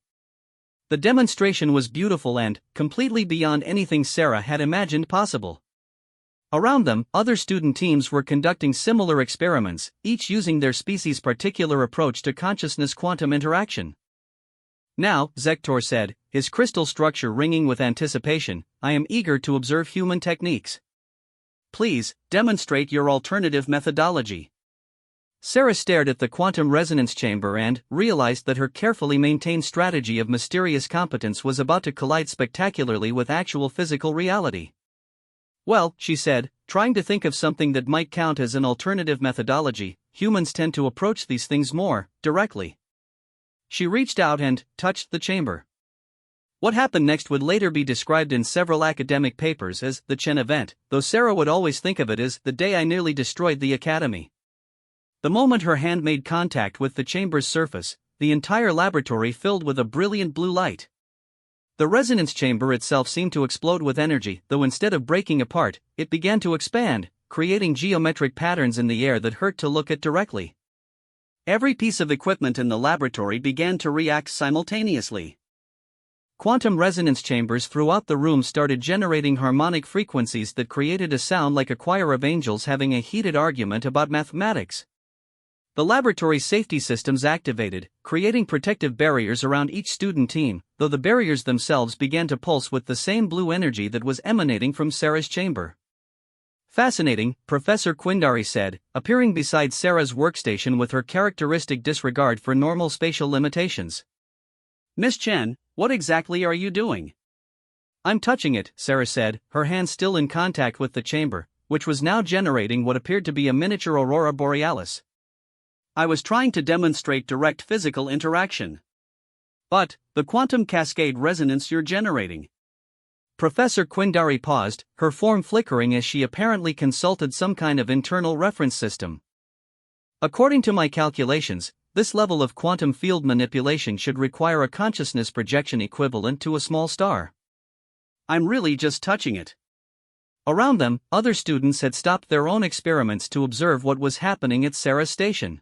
The demonstration was beautiful and completely beyond anything Sarah had imagined possible. Around them, other student teams were conducting similar experiments, each using their species' particular approach to consciousness quantum interaction. Now, Zektor said, his crystal structure ringing with anticipation, I am eager to observe human techniques. Please, demonstrate your alternative methodology. Sarah stared at the quantum resonance chamber and realized that her carefully maintained strategy of mysterious competence was about to collide spectacularly with actual physical reality. Well, she said, trying to think of something that might count as an alternative methodology, humans tend to approach these things more directly. She reached out and touched the chamber. What happened next would later be described in several academic papers as the Chen event, though Sarah would always think of it as the day I nearly destroyed the academy. The moment her hand made contact with the chamber's surface, the entire laboratory filled with a brilliant blue light. The resonance chamber itself seemed to explode with energy, though instead of breaking apart, it began to expand, creating geometric patterns in the air that hurt to look at directly. Every piece of equipment in the laboratory began to react simultaneously. Quantum resonance chambers throughout the room started generating harmonic frequencies that created a sound like a choir of angels having a heated argument about mathematics. The laboratory's safety systems activated, creating protective barriers around each student team, though the barriers themselves began to pulse with the same blue energy that was emanating from Sarah's chamber. Fascinating, Professor Quindari said, appearing beside Sarah's workstation with her characteristic disregard for normal spatial limitations. Miss Chen, what exactly are you doing? I'm touching it, Sarah said, her hand still in contact with the chamber, which was now generating what appeared to be a miniature aurora borealis. I was trying to demonstrate direct physical interaction. But, the quantum cascade resonance you're generating. Professor Quindari paused, her form flickering as she apparently consulted some kind of internal reference system. According to my calculations, this level of quantum field manipulation should require a consciousness projection equivalent to a small star. I'm really just touching it. Around them, other students had stopped their own experiments to observe what was happening at Sarah's station.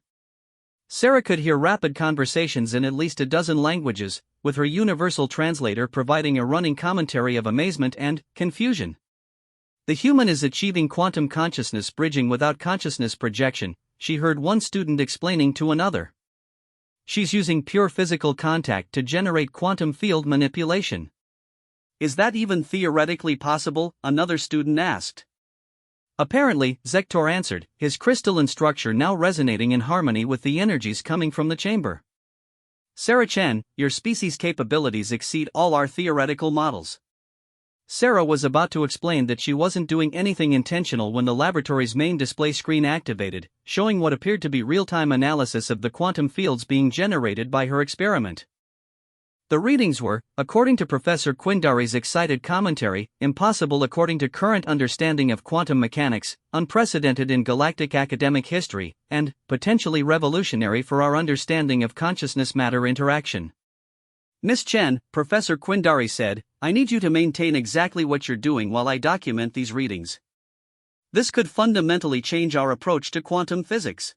Sarah could hear rapid conversations in at least a dozen languages, with her universal translator providing a running commentary of amazement and confusion. The human is achieving quantum consciousness bridging without consciousness projection, she heard one student explaining to another. She's using pure physical contact to generate quantum field manipulation. Is that even theoretically possible? Another student asked. Apparently, Zektor answered, his crystalline structure now resonating in harmony with the energies coming from the chamber. Sarah Chen, your species' capabilities exceed all our theoretical models. Sarah was about to explain that she wasn't doing anything intentional when the laboratory's main display screen activated, showing what appeared to be real-time analysis of the quantum fields being generated by her experiment. The readings were, according to Professor Quindari's excited commentary, impossible according to current understanding of quantum mechanics, unprecedented in galactic academic history, and potentially revolutionary for our understanding of consciousness-matter interaction. Miss Chen, Professor Quindari said, I need you to maintain exactly what you're doing while I document these readings. This could fundamentally change our approach to quantum physics.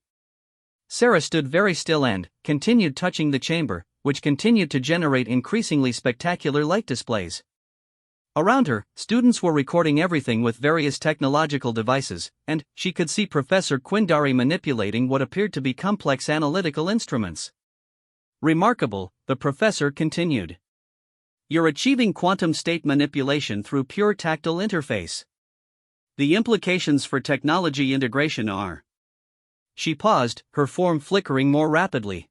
Sarah stood very still and continued touching the chamber, which continued to generate increasingly spectacular light displays. Around her, students were recording everything with various technological devices, and she could see Professor Quindari manipulating what appeared to be complex analytical instruments. Remarkable, the professor continued. You're achieving quantum state manipulation through pure tactile interface. The implications for technology integration are. She paused, her form flickering more rapidly.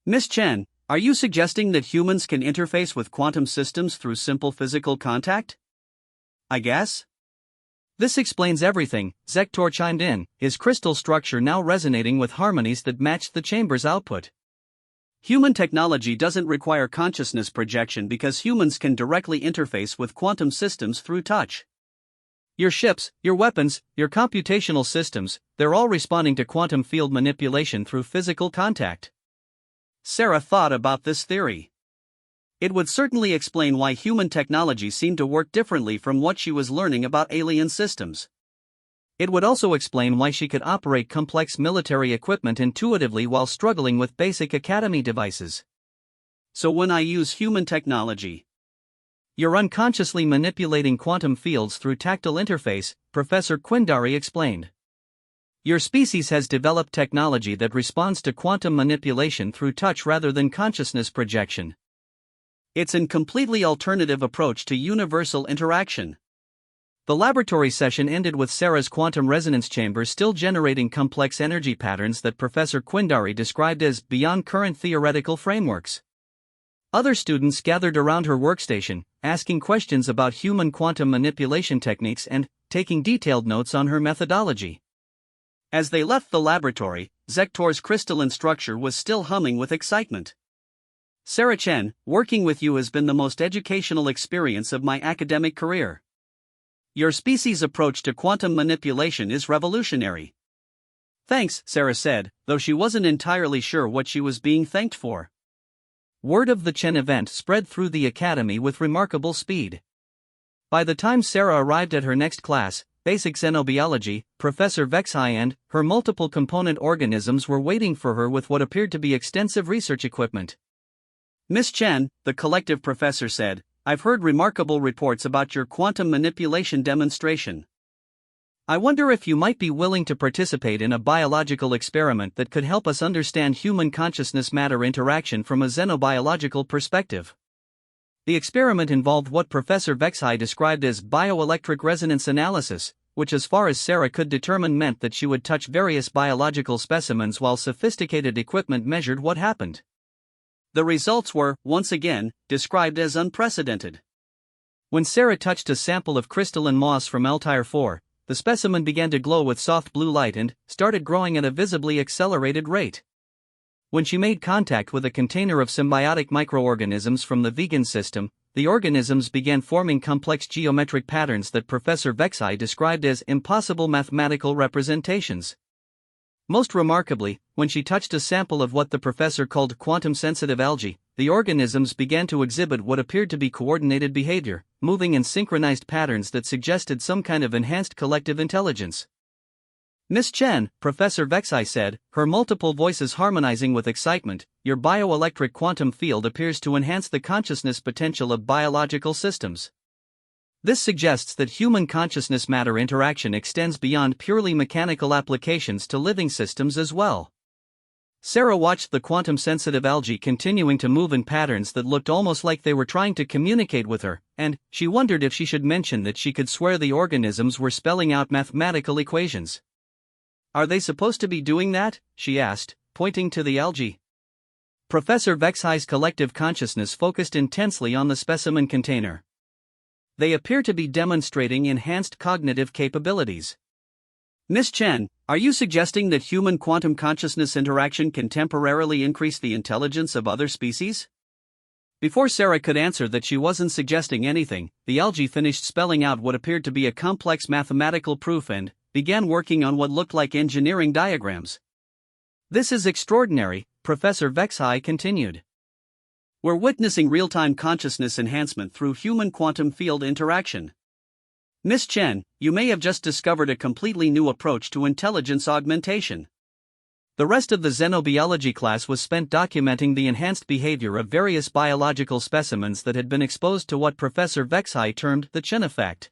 Miss Chen, are you suggesting that humans can interface with quantum systems through simple physical contact? I guess. This explains everything, Zektor chimed in, his crystal structure now resonating with harmonies that matched the chamber's output. Human technology doesn't require consciousness projection because humans can directly interface with quantum systems through touch. Your ships, your weapons, your computational systems, they're all responding to quantum field manipulation through physical contact. Sarah thought about this theory. It would certainly explain why human technology seemed to work differently from what she was learning about alien systems. It would also explain why she could operate complex military equipment intuitively while struggling with basic academy devices. So when I use human technology, you're unconsciously manipulating quantum fields through tactile interface, Professor Quindari explained. Your species has developed technology that responds to quantum manipulation through touch rather than consciousness projection. It's a completely alternative approach to universal interaction. The laboratory session ended with Sarah's quantum resonance chamber still generating complex energy patterns that Professor Quindari described as beyond current theoretical frameworks. Other students gathered around her workstation, asking questions about human quantum manipulation techniques and taking detailed notes on her methodology. As they left the laboratory, Zektor's crystalline structure was still humming with excitement. Sarah Chen, working with you has been the most educational experience of my academic career. Your species' approach to quantum manipulation is revolutionary. Thanks, Sarah said, though she wasn't entirely sure what she was being thanked for. Word of the Chen event spread through the academy with remarkable speed. By the time Sarah arrived at her next class, Basic Xenobiology, Professor Vexhai and her multiple component organisms were waiting for her with what appeared to be extensive research equipment. Miss Chen, the collective professor said, I've heard remarkable reports about your quantum manipulation demonstration. I wonder if you might be willing to participate in a biological experiment that could help us understand human consciousness-matter interaction from a xenobiological perspective. The experiment involved what Professor Vexhai described as bioelectric resonance analysis, which as far as Sarah could determine meant that she would touch various biological specimens while sophisticated equipment measured what happened. The results were, once again, described as unprecedented. When Sarah touched a sample of crystalline moss from Altair 4, the specimen began to glow with soft blue light and started growing at a visibly accelerated rate. When she made contact with a container of symbiotic microorganisms from the vegan system, the organisms began forming complex geometric patterns that Professor Vexhai described as impossible mathematical representations. Most remarkably, when she touched a sample of what the professor called quantum-sensitive algae, the organisms began to exhibit what appeared to be coordinated behavior, moving in synchronized patterns that suggested some kind of enhanced collective intelligence. Miss Chen, Professor Vexhai said, her multiple voices harmonizing with excitement, your bioelectric quantum field appears to enhance the consciousness potential of biological systems. This suggests that human consciousness-matter interaction extends beyond purely mechanical applications to living systems as well. Sarah watched the quantum-sensitive algae continuing to move in patterns that looked almost like they were trying to communicate with her, and she wondered if she should mention that she could swear the organisms were spelling out mathematical equations. Are they supposed to be doing that? She asked, pointing to the algae. Professor Vexhi's collective consciousness focused intensely on the specimen container. They appear to be demonstrating enhanced cognitive capabilities. Miss Chen, are you suggesting that human quantum consciousness interaction can temporarily increase the intelligence of other species? Before Sarah could answer that she wasn't suggesting anything, the algae finished spelling out what appeared to be a complex mathematical proof and began working on what looked like engineering diagrams. This is extraordinary, Professor Vexhi continued. We're witnessing real-time consciousness enhancement through human quantum field interaction. Miss Chen, you may have just discovered a completely new approach to intelligence augmentation. The rest of the xenobiology class was spent documenting the enhanced behavior of various biological specimens that had been exposed to what Professor Vexhi termed the Chen effect.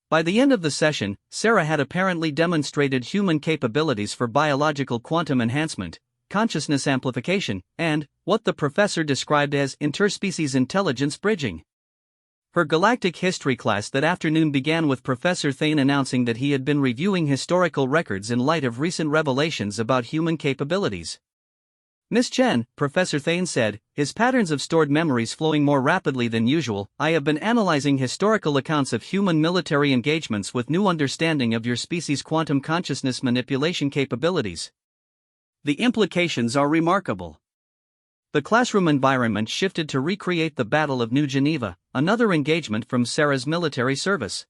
By the end of the session, Sarah had apparently demonstrated human capabilities for biological quantum enhancement, consciousness amplification, and what the professor described as interspecies intelligence bridging. Her Galactic history class that afternoon began with Professor Thane announcing that he had been reviewing historical records in light of recent revelations about human capabilities. Miss Chen, Professor Thane said, his patterns of stored memories flowing more rapidly than usual. I have been analyzing historical accounts of human military engagements with new understanding of your species' quantum consciousness manipulation capabilities. The implications are remarkable. The classroom environment shifted to recreate the Battle of New Geneva, another engagement from Sarah's military service.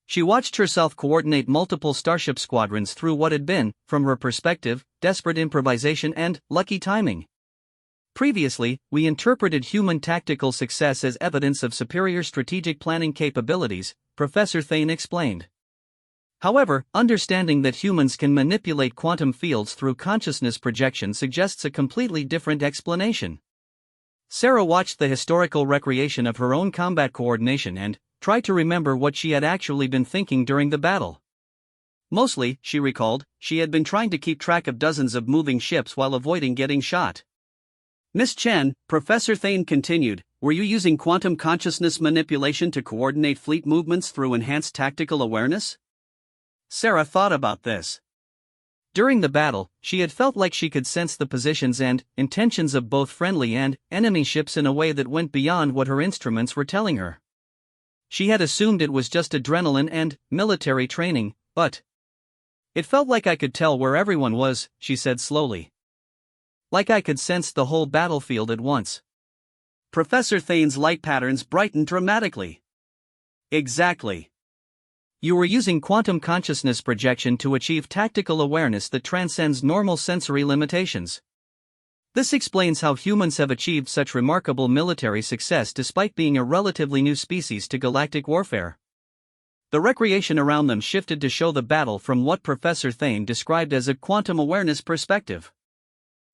She watched herself coordinate multiple starship squadrons through what had been, from her perspective, desperate improvisation and lucky timing. Previously, we interpreted human tactical success as evidence of superior strategic planning capabilities, Professor Thane explained. However, understanding that humans can manipulate quantum fields through consciousness projection suggests a completely different explanation. Sarah watched the historical recreation of her own combat coordination and tried to remember what she had actually been thinking during the battle. Mostly, she recalled, she had been trying to keep track of dozens of moving ships while avoiding getting shot. Miss Chen, Professor Thane continued, were you using quantum consciousness manipulation to coordinate fleet movements through enhanced tactical awareness? Sarah thought about this. During the battle, she had felt like she could sense the positions and intentions of both friendly and enemy ships in a way that went beyond what her instruments were telling her. She had assumed it was just adrenaline and military training, but it felt like I could tell where everyone was, she said slowly. Like I could sense the whole battlefield at once. Professor Thane's light patterns brightened dramatically. Exactly. You were using quantum consciousness projection to achieve tactical awareness that transcends normal sensory limitations. This explains how humans have achieved such remarkable military success despite being a relatively new species to galactic warfare. The recreation around them shifted to show the battle from what Professor Thane described as a quantum awareness perspective.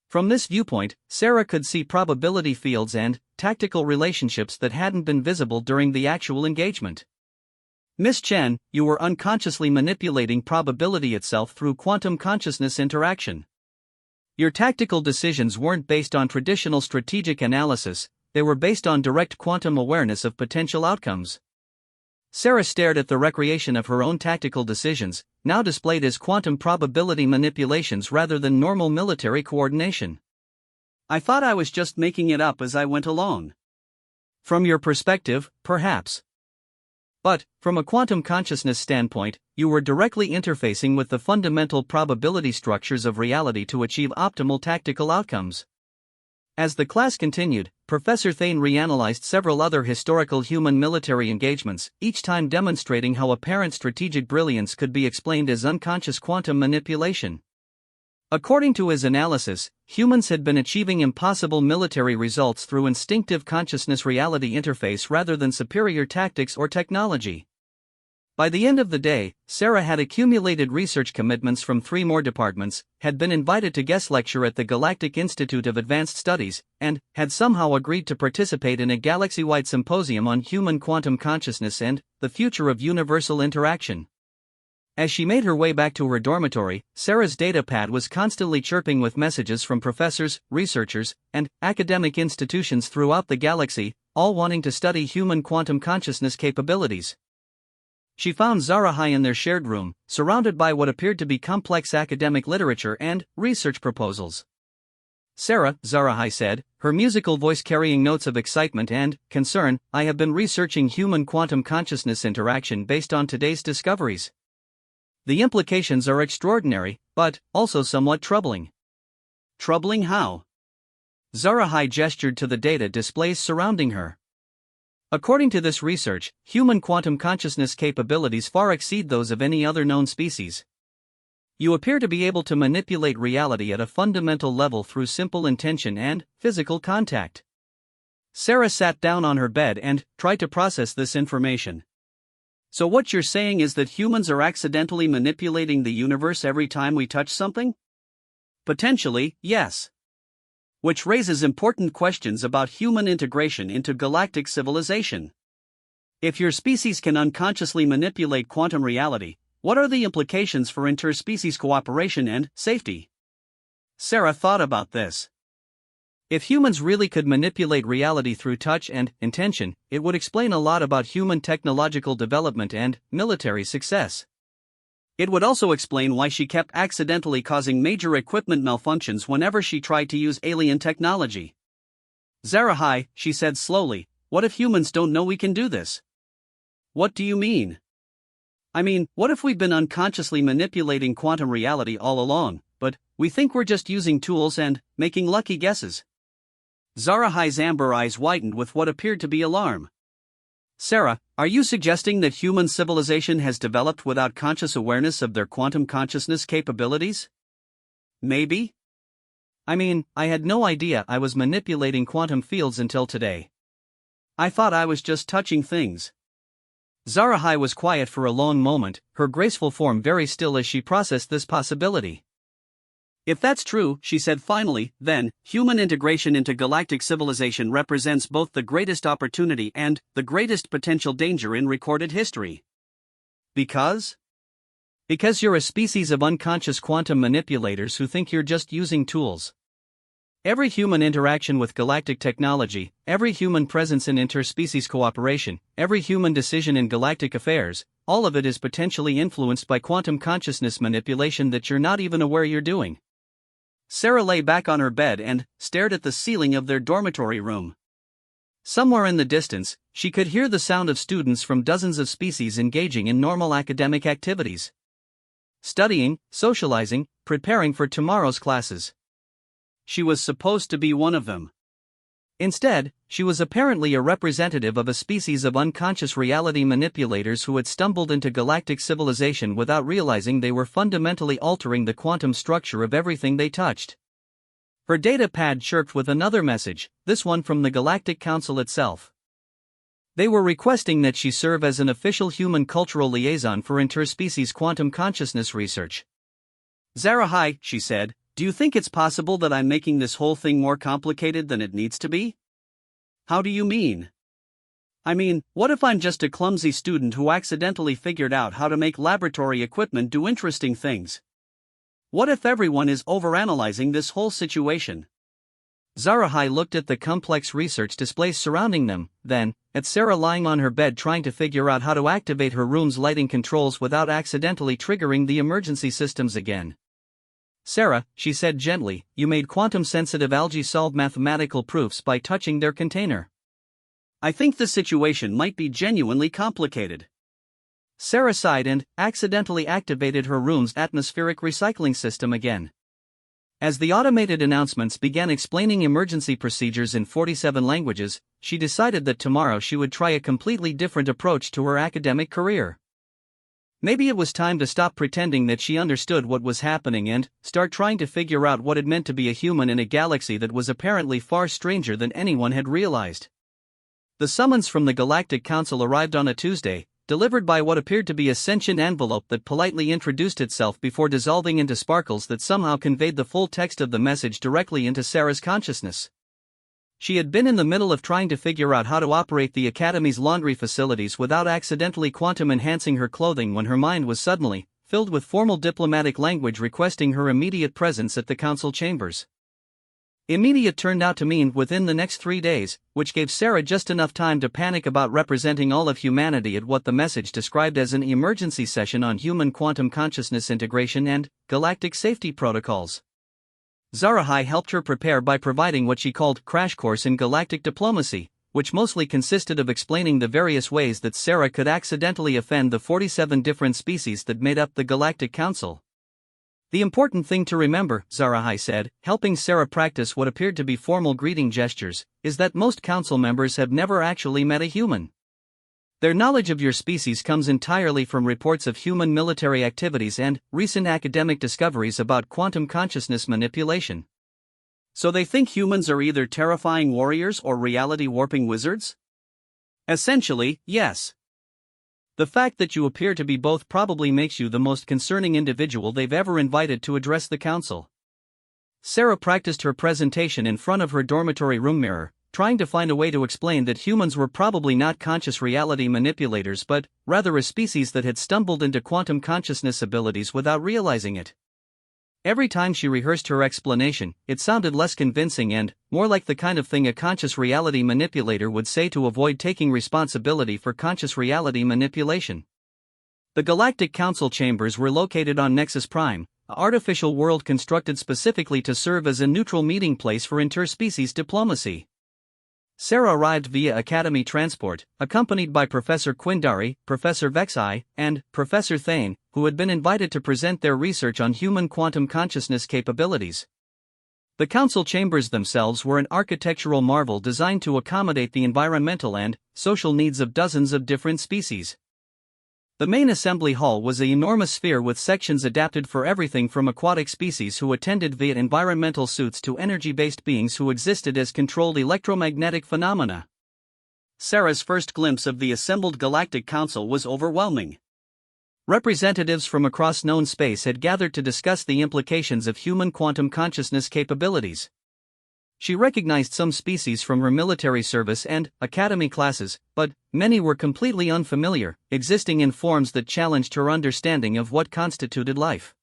From this viewpoint, Sarah could see probability fields and tactical relationships that hadn't been visible during the actual engagement. Miss Chen, you were unconsciously manipulating probability itself through quantum consciousness interaction. Your tactical decisions weren't based on traditional strategic analysis, they were based on direct quantum awareness of potential outcomes. Sarah stared at the recreation of her own tactical decisions, now displayed as quantum probability manipulations rather than normal military coordination. I thought I was just making it up as I went along. From your perspective, perhaps. But, from a quantum consciousness standpoint, you were directly interfacing with the fundamental probability structures of reality to achieve optimal tactical outcomes. As the class continued, Professor Thane reanalyzed several other historical human military engagements, each time demonstrating how apparent strategic brilliance could be explained as unconscious quantum manipulation. According to his analysis, humans had been achieving impossible military results through instinctive consciousness-reality interface rather than superior tactics or technology. By the end of the day, Sarah had accumulated research commitments from 3 more departments, had been invited to guest lecture at the Galactic Institute of Advanced Studies, and had somehow agreed to participate in a galaxy-wide symposium on human quantum consciousness and the future of universal interaction. As she made her way back to her dormitory, Sarah's data pad was constantly chirping with messages from professors, researchers, and academic institutions throughout the galaxy, all wanting to study human quantum consciousness capabilities. She found Zarahai in their shared room, surrounded by what appeared to be complex academic literature and research proposals. Sarah, Zarahai said, her musical voice carrying notes of excitement and concern, I have been researching human quantum consciousness interaction based on today's discoveries. The implications are extraordinary, but also somewhat troubling. Troubling how? Zarahai gestured to the data displays surrounding her. According to this research, human quantum consciousness capabilities far exceed those of any other known species. You appear to be able to manipulate reality at a fundamental level through simple intention and physical contact. Sarah sat down on her bed and tried to process this information. So what you're saying is that humans are accidentally manipulating the universe every time we touch something? Potentially, yes. Which raises important questions about human integration into galactic civilization. If your species can unconsciously manipulate quantum reality, what are the implications for interspecies cooperation and safety? Sarah thought about this. If humans really could manipulate reality through touch and intention, it would explain a lot about human technological development and military success. It would also explain why she kept accidentally causing major equipment malfunctions whenever she tried to use alien technology. Zarahai, she said slowly, what if humans don't know we can do this? What do you mean? I mean, what if we've been unconsciously manipulating quantum reality all along, but we think we're just using tools and making lucky guesses? Zarahai's amber eyes widened with what appeared to be alarm. Sarah, are you suggesting that human civilization has developed without conscious awareness of their quantum consciousness capabilities? Maybe? I mean, I had no idea I was manipulating quantum fields until today. I thought I was just touching things. Zarahai was quiet for a long moment, her graceful form very still as she processed this possibility. If that's true, she said finally, then, human integration into galactic civilization represents both the greatest opportunity and the greatest potential danger in recorded history. Because? Because you're a species of unconscious quantum manipulators who think you're just using tools. Every human interaction with galactic technology, every human presence in interspecies cooperation, every human decision in galactic affairs, all of it is potentially influenced by quantum consciousness manipulation that you're not even aware you're doing. Sarah lay back on her bed and stared at the ceiling of their dormitory room. Somewhere in the distance, she could hear the sound of students from dozens of species engaging in normal academic activities. Studying, socializing, preparing for tomorrow's classes. She was supposed to be one of them. Instead, she was apparently a representative of a species of unconscious reality manipulators who had stumbled into galactic civilization without realizing they were fundamentally altering the quantum structure of everything they touched. Her data pad chirped with another message, this one from the Galactic Council itself. They were requesting that she serve as an official human cultural liaison for interspecies quantum consciousness research. Zarahai, she said, do you think it's possible that I'm making this whole thing more complicated than it needs to be? How do you mean? I mean, what if I'm just a clumsy student who accidentally figured out how to make laboratory equipment do interesting things? What if everyone is overanalyzing this whole situation? Zarahai looked at the complex research displays surrounding them, then, at Sarah lying on her bed trying to figure out how to activate her room's lighting controls without accidentally triggering the emergency systems again. Sarah, she said gently, you made quantum-sensitive algae solve mathematical proofs by touching their container. I think the situation might be genuinely complicated. Sarah sighed and accidentally activated her room's atmospheric recycling system again. As the automated announcements began explaining emergency procedures in 47 languages, she decided that tomorrow she would try a completely different approach to her academic career. Maybe it was time to stop pretending that she understood what was happening and start trying to figure out what it meant to be a human in a galaxy that was apparently far stranger than anyone had realized. The summons from the Galactic Council arrived on a Tuesday, delivered by what appeared to be a sentient envelope that politely introduced itself before dissolving into sparkles that somehow conveyed the full text of the message directly into Sarah's consciousness. She had been in the middle of trying to figure out how to operate the Academy's laundry facilities without accidentally quantum-enhancing her clothing when her mind was suddenly filled with formal diplomatic language requesting her immediate presence at the council chambers. Immediate turned out to mean within the next 3 days, which gave Sarah just enough time to panic about representing all of humanity at what the message described as an emergency session on human quantum consciousness integration and galactic safety protocols. Zarahai helped her prepare by providing what she called crash course in galactic diplomacy, which mostly consisted of explaining the various ways that Sarah could accidentally offend the 47 different species that made up the Galactic Council. The important thing to remember, Zarahai said, helping Sarah practice what appeared to be formal greeting gestures, is that most council members have never actually met a human. Their knowledge of your species comes entirely from reports of human military activities and recent academic discoveries about quantum consciousness manipulation. So they think humans are either terrifying warriors or reality-warping wizards? Essentially, yes. The fact that you appear to be both probably makes you the most concerning individual they've ever invited to address the council. Sarah practiced her presentation in front of her dormitory room mirror, trying to find a way to explain that humans were probably not conscious reality manipulators but rather a species that had stumbled into quantum consciousness abilities without realizing it. Every time she rehearsed her explanation, it sounded less convincing and more like the kind of thing a conscious reality manipulator would say to avoid taking responsibility for conscious reality manipulation. The Galactic Council chambers were located on Nexus Prime, an artificial world constructed specifically to serve as a neutral meeting place for interspecies diplomacy. Sarah arrived via Academy Transport, accompanied by Professor Quindari, Professor Vexai, and Professor Thane, who had been invited to present their research on human quantum consciousness capabilities. The council chambers themselves were an architectural marvel designed to accommodate the environmental and social needs of dozens of different species. The main assembly hall was an enormous sphere with sections adapted for everything from aquatic species who attended via environmental suits to energy-based beings who existed as controlled electromagnetic phenomena. Sarah's first glimpse of the assembled Galactic Council was overwhelming. Representatives from across known space had gathered to discuss the implications of human quantum consciousness capabilities. She recognized some species from her military service and academy classes, but many were completely unfamiliar, existing in forms that challenged her understanding of what constituted life.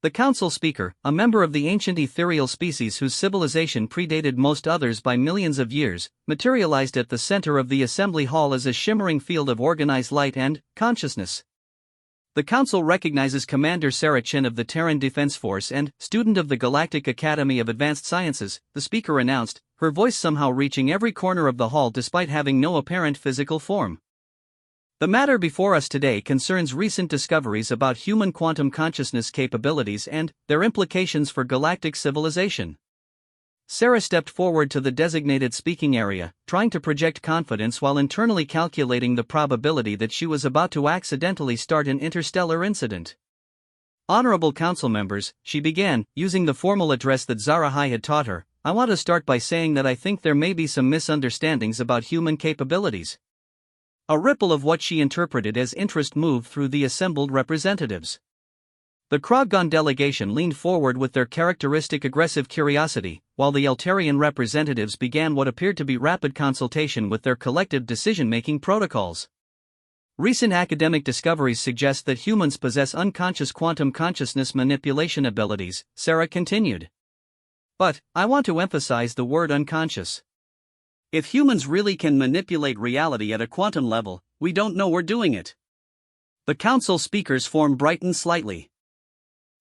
The council speaker, a member of the ancient ethereal species whose civilization predated most others by millions of years, materialized at the center of the assembly hall as a shimmering field of organized light and consciousness. The Council recognizes Commander Sarah Chin of the Terran Defense Force and student of the Galactic Academy of Advanced Sciences, the speaker announced, her voice somehow reaching every corner of the hall despite having no apparent physical form. The matter before us today concerns recent discoveries about human quantum consciousness capabilities and their implications for galactic civilization. Sarah stepped forward to the designated speaking area, trying to project confidence while internally calculating the probability that she was about to accidentally start an interstellar incident. Honorable council members, she began, using the formal address that Zarahai had taught her, I want to start by saying that I think there may be some misunderstandings about human capabilities. A ripple of what she interpreted as interest moved through the assembled representatives. The Kroggon delegation leaned forward with their characteristic aggressive curiosity, while the Eltarian representatives began what appeared to be rapid consultation with their collective decision-making protocols. Recent academic discoveries suggest that humans possess unconscious quantum consciousness manipulation abilities, Sarah continued. But, I want to emphasize the word unconscious. If humans really can manipulate reality at a quantum level, we don't know we're doing it. The council speaker's form brightened slightly.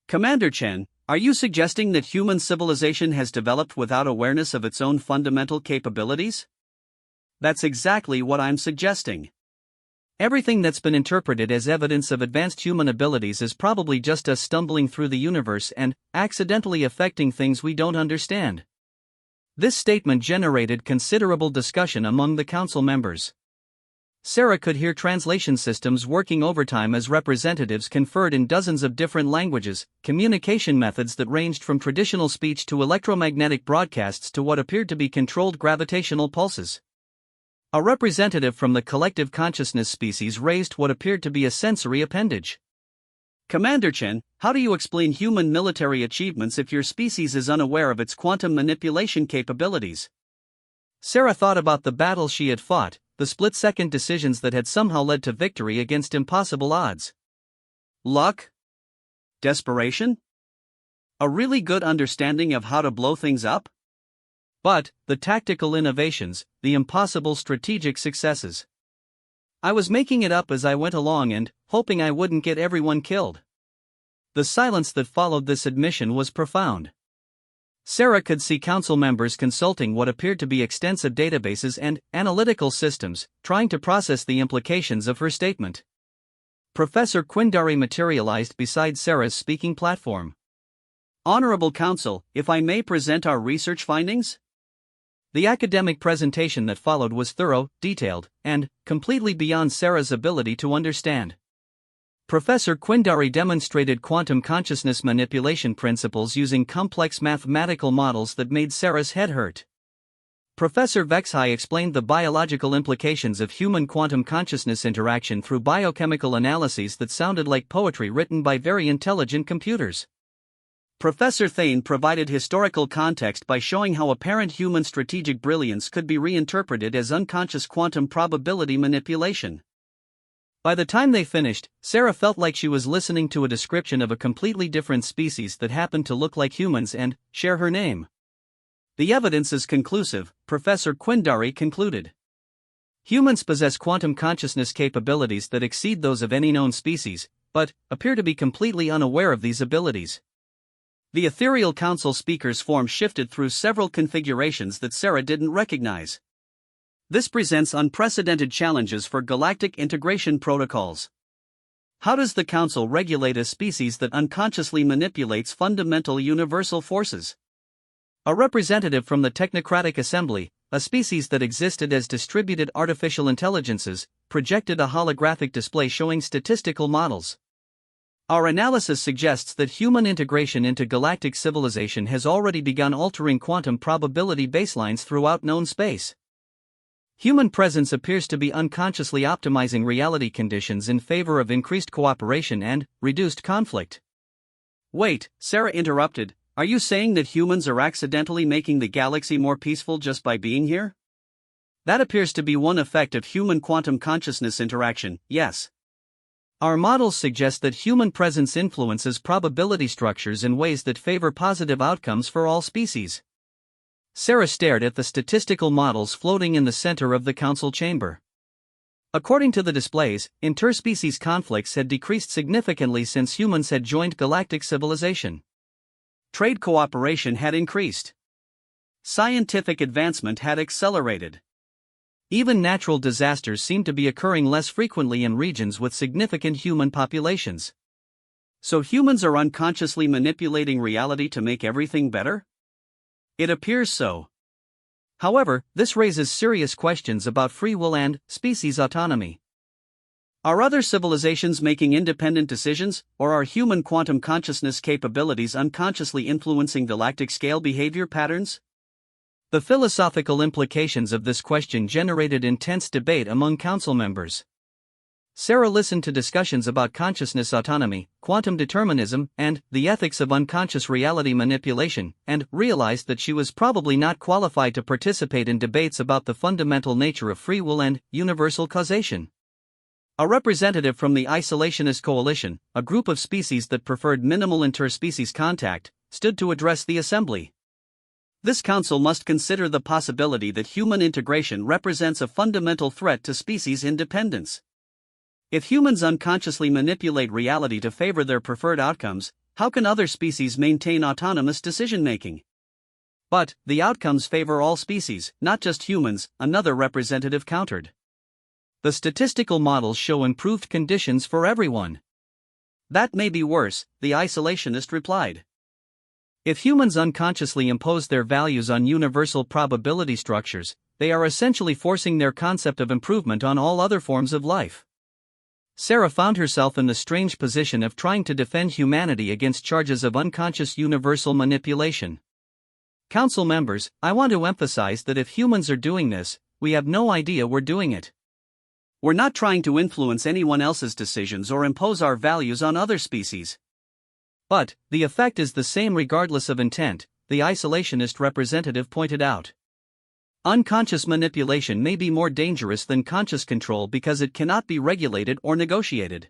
Commander Chen, are you suggesting that human civilization has developed without awareness of its own fundamental capabilities? That's exactly what I'm suggesting. Everything that's been interpreted as evidence of advanced human abilities is probably just us stumbling through the universe and accidentally affecting things we don't understand. This statement generated considerable discussion among the council members. Sarah could hear translation systems working overtime as representatives conferred in dozens of different languages, communication methods that ranged from traditional speech to electromagnetic broadcasts to what appeared to be controlled gravitational pulses. A representative from the collective consciousness species raised what appeared to be a sensory appendage. Commander Chen, how do you explain human military achievements if your species is unaware of its quantum manipulation capabilities? Sarah thought about the battles she had fought, the split-second decisions that had somehow led to victory against impossible odds. Luck? Desperation? A really good understanding of how to blow things up? But, the tactical innovations, the impossible strategic successes. I was making it up as I went along and hoping I wouldn't get everyone killed. The silence that followed this admission was profound. Sarah could see council members consulting what appeared to be extensive databases and analytical systems, trying to process the implications of her statement. Professor Quindari materialized beside Sarah's speaking platform. "Honorable Council, if I may present our research findings?" The academic presentation that followed was thorough, detailed, and completely beyond Sarah's ability to understand. Professor Quindari demonstrated quantum consciousness manipulation principles using complex mathematical models that made Sarah's head hurt. Professor Vexhai explained the biological implications of human quantum consciousness interaction through biochemical analyses that sounded like poetry written by very intelligent computers. Professor Thane provided historical context by showing how apparent human strategic brilliance could be reinterpreted as unconscious quantum probability manipulation. By the time they finished, Sarah felt like she was listening to a description of a completely different species that happened to look like humans and share her name. "The evidence is conclusive," Professor Quindari concluded. "Humans possess quantum consciousness capabilities that exceed those of any known species, but appear to be completely unaware of these abilities." The Ethereal Council speakers' form shifted through several configurations that Sarah didn't recognize. This presents unprecedented challenges for galactic integration protocols. How does the Council regulate a species that unconsciously manipulates fundamental universal forces? A representative from the Technocratic Assembly, a species that existed as distributed artificial intelligences, projected a holographic display showing statistical models. "Our analysis suggests that human integration into galactic civilization has already begun altering quantum probability baselines throughout known space. Human presence appears to be unconsciously optimizing reality conditions in favor of increased cooperation and reduced conflict." "Wait," Sarah interrupted, "are you saying that humans are accidentally making the galaxy more peaceful just by being here?" "That appears to be one effect of human quantum consciousness interaction, yes. Our models suggest that human presence influences probability structures in ways that favor positive outcomes for all species." Sarah stared at the statistical models floating in the center of the council chamber. According to the displays, interspecies conflicts had decreased significantly since humans had joined galactic civilization. Trade cooperation had increased. Scientific advancement had accelerated. Even natural disasters seemed to be occurring less frequently in regions with significant human populations. So humans are unconsciously manipulating reality to make everything better? It appears so. However, this raises serious questions about free will and species autonomy. Are other civilizations making independent decisions, or are human quantum consciousness capabilities unconsciously influencing galactic-scale behavior patterns? The philosophical implications of this question generated intense debate among council members. Sarah listened to discussions about consciousness autonomy, quantum determinism, and the ethics of unconscious reality manipulation, and realized that she was probably not qualified to participate in debates about the fundamental nature of free will and universal causation. A representative from the Isolationist Coalition, a group of species that preferred minimal interspecies contact, stood to address the assembly. "This council must consider the possibility that human integration represents a fundamental threat to species independence. If humans unconsciously manipulate reality to favor their preferred outcomes, how can other species maintain autonomous decision-making?" "But the outcomes favor all species, not just humans," another representative countered. "The statistical models show improved conditions for everyone." "That may be worse," the isolationist replied. "If humans unconsciously impose their values on universal probability structures, they are essentially forcing their concept of improvement on all other forms of life." Sarah found herself in the strange position of trying to defend humanity against charges of unconscious universal manipulation. "Council members, I want to emphasize that if humans are doing this, we have no idea we're doing it. We're not trying to influence anyone else's decisions or impose our values on other species. But the effect is the same regardless of intent," the isolationist representative pointed out. "Unconscious manipulation may be more dangerous than conscious control because it cannot be regulated or negotiated."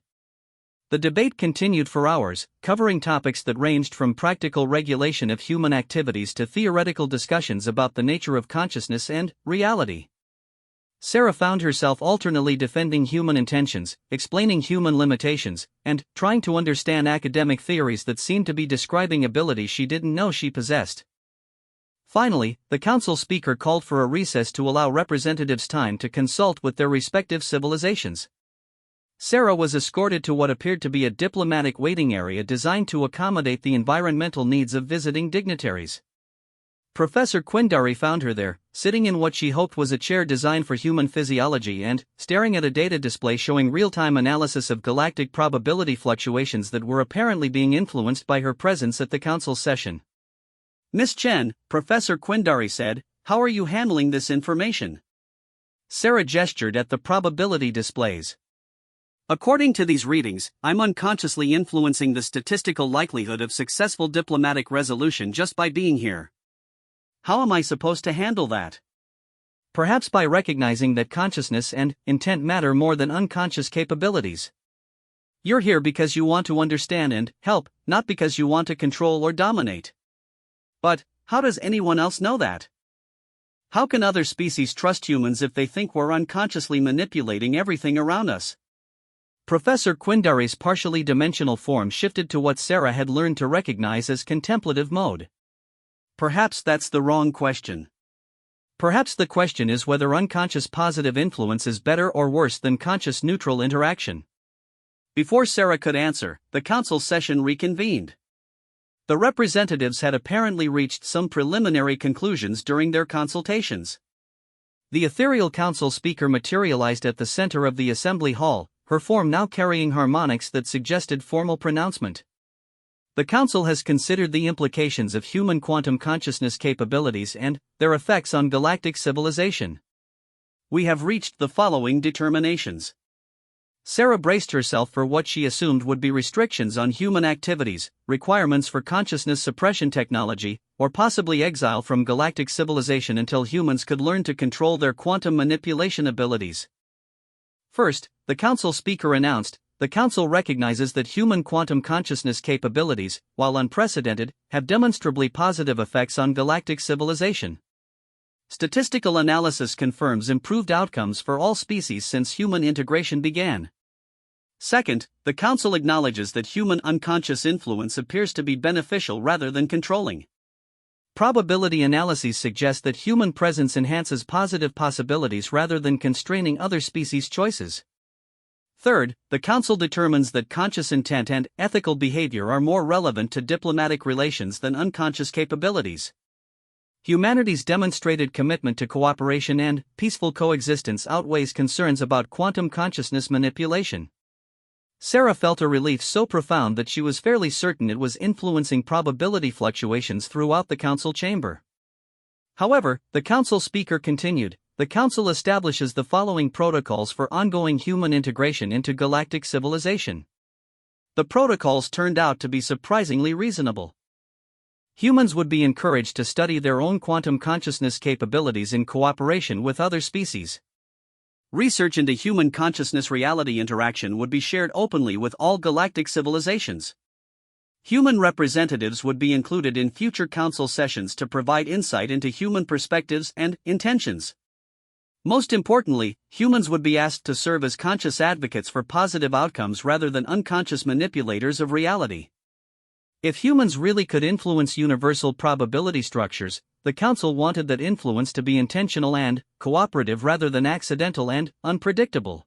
The debate continued for hours, covering topics that ranged from practical regulation of human activities to theoretical discussions about the nature of consciousness and reality. Sarah found herself alternately defending human intentions, explaining human limitations, and trying to understand academic theories that seemed to be describing abilities she didn't know she possessed. Finally, the council speaker called for a recess to allow representatives time to consult with their respective civilizations. Sarah was escorted to what appeared to be a diplomatic waiting area designed to accommodate the environmental needs of visiting dignitaries. Professor Quindari found her there, sitting in what she hoped was a chair designed for human physiology and staring at a data display showing real-time analysis of galactic probability fluctuations that were apparently being influenced by her presence at the council session. "Miss Chen," Professor Quindari said, "how are you handling this information?" Sarah gestured at the probability displays. "According to these readings, I'm unconsciously influencing the statistical likelihood of successful diplomatic resolution just by being here. How am I supposed to handle that?" Perhaps by recognizing that consciousness and intent matter more than unconscious capabilities. You're here because you want to understand and help, not because you want to control or dominate. But how does anyone else know that? How can other species trust humans if they think we're unconsciously manipulating everything around us? Professor Quindari's partially dimensional form shifted to what Sarah had learned to recognize as contemplative mode. Perhaps that's the wrong question. Perhaps the question is whether unconscious positive influence is better or worse than conscious neutral interaction. Before Sarah could answer, the council session reconvened. The representatives had apparently reached some preliminary conclusions during their consultations. The ethereal council speaker materialized at the center of the assembly hall, her form now carrying harmonics that suggested formal pronouncement. The Council has considered the implications of human quantum consciousness capabilities and their effects on galactic civilization. We have reached the following determinations. Sarah braced herself for what she assumed would be restrictions on human activities, requirements for consciousness suppression technology, or possibly exile from galactic civilization until humans could learn to control their quantum manipulation abilities. First, the Council speaker announced, the Council recognizes that human quantum consciousness capabilities, while unprecedented, have demonstrably positive effects on galactic civilization. Statistical analysis confirms improved outcomes for all species since human integration began. Second, the Council acknowledges that human unconscious influence appears to be beneficial rather than controlling. Probability analyses suggest that human presence enhances positive possibilities rather than constraining other species' choices. Third, the Council determines that conscious intent and ethical behavior are more relevant to diplomatic relations than unconscious capabilities. Humanity's demonstrated commitment to cooperation and peaceful coexistence outweighs concerns about quantum consciousness manipulation. Sarah felt a relief so profound that she was fairly certain it was influencing probability fluctuations throughout the Council chamber. However, the Council speaker continued, the Council establishes the following protocols for ongoing human integration into galactic civilization. The protocols turned out to be surprisingly reasonable. Humans would be encouraged to study their own quantum consciousness capabilities in cooperation with other species. Research into human consciousness reality interaction would be shared openly with all galactic civilizations. Human representatives would be included in future council sessions to provide insight into human perspectives and intentions. Most importantly, humans would be asked to serve as conscious advocates for positive outcomes rather than unconscious manipulators of reality. If humans really could influence universal probability structures, the Council wanted that influence to be intentional and cooperative rather than accidental and unpredictable.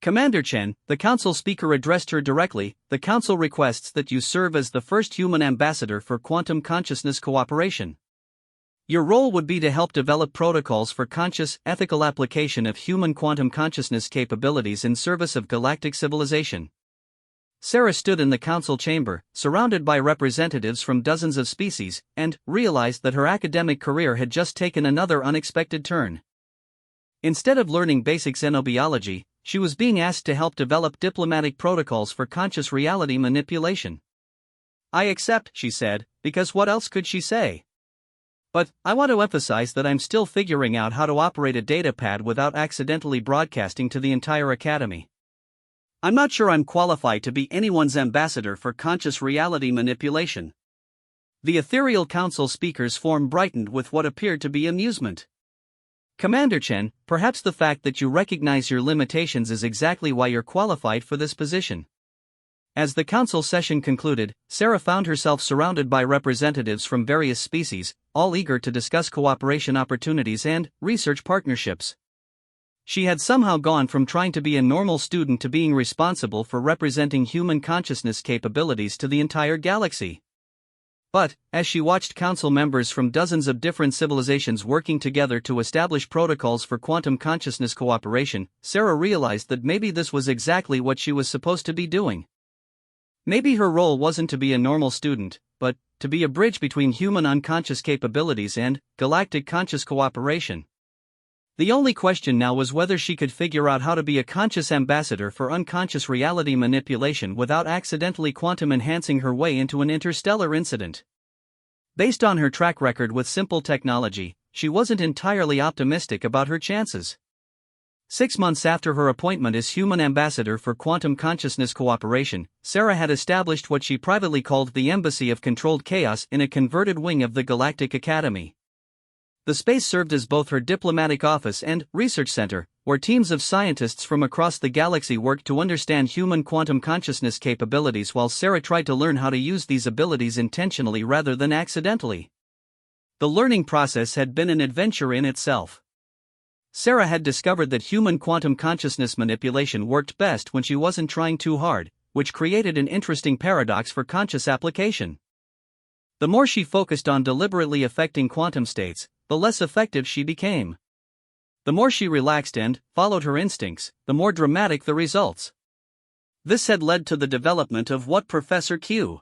Commander Chen, the Council speaker addressed her directly, the Council requests that you serve as the first human ambassador for quantum consciousness cooperation. Your role would be to help develop protocols for conscious, ethical application of human quantum consciousness capabilities in service of galactic civilization. Sarah stood in the council chamber, surrounded by representatives from dozens of species, and realized that her academic career had just taken another unexpected turn. Instead of learning basic xenobiology, she was being asked to help develop diplomatic protocols for conscious reality manipulation. I accept, she said, because what else could she say? But I want to emphasize that I'm still figuring out how to operate a datapad without accidentally broadcasting to the entire academy. I'm not sure I'm qualified to be anyone's ambassador for conscious reality manipulation. The ethereal council speaker's form brightened with what appeared to be amusement. Commander Chen, perhaps the fact that you recognize your limitations is exactly why you're qualified for this position. As the council session concluded, Sarah found herself surrounded by representatives from various species, all eager to discuss cooperation opportunities and research partnerships. She had somehow gone from trying to be a normal student to being responsible for representing human consciousness capabilities to the entire galaxy. But, as she watched council members from dozens of different civilizations working together to establish protocols for quantum consciousness cooperation, Sarah realized that maybe this was exactly what she was supposed to be doing. Maybe her role wasn't to be a normal student, but to be a bridge between human unconscious capabilities and galactic conscious cooperation. The only question now was whether she could figure out how to be a conscious ambassador for unconscious reality manipulation without accidentally quantum enhancing her way into an interstellar incident. Based on her track record with simple technology, she wasn't entirely optimistic about her chances. 6 months after her appointment as human ambassador for quantum consciousness cooperation, Sarah had established what she privately called the Embassy of Controlled Chaos in a converted wing of the Galactic Academy. The space served as both her diplomatic office and research center, where teams of scientists from across the galaxy worked to understand human quantum consciousness capabilities while Sarah tried to learn how to use these abilities intentionally rather than accidentally. The learning process had been an adventure in itself. Sarah had discovered that human quantum consciousness manipulation worked best when she wasn't trying too hard, which created an interesting paradox for conscious application. The more she focused on deliberately affecting quantum states, the less effective she became. The more she relaxed and followed her instincts, the more dramatic the results. This had led to the development of what Professor Q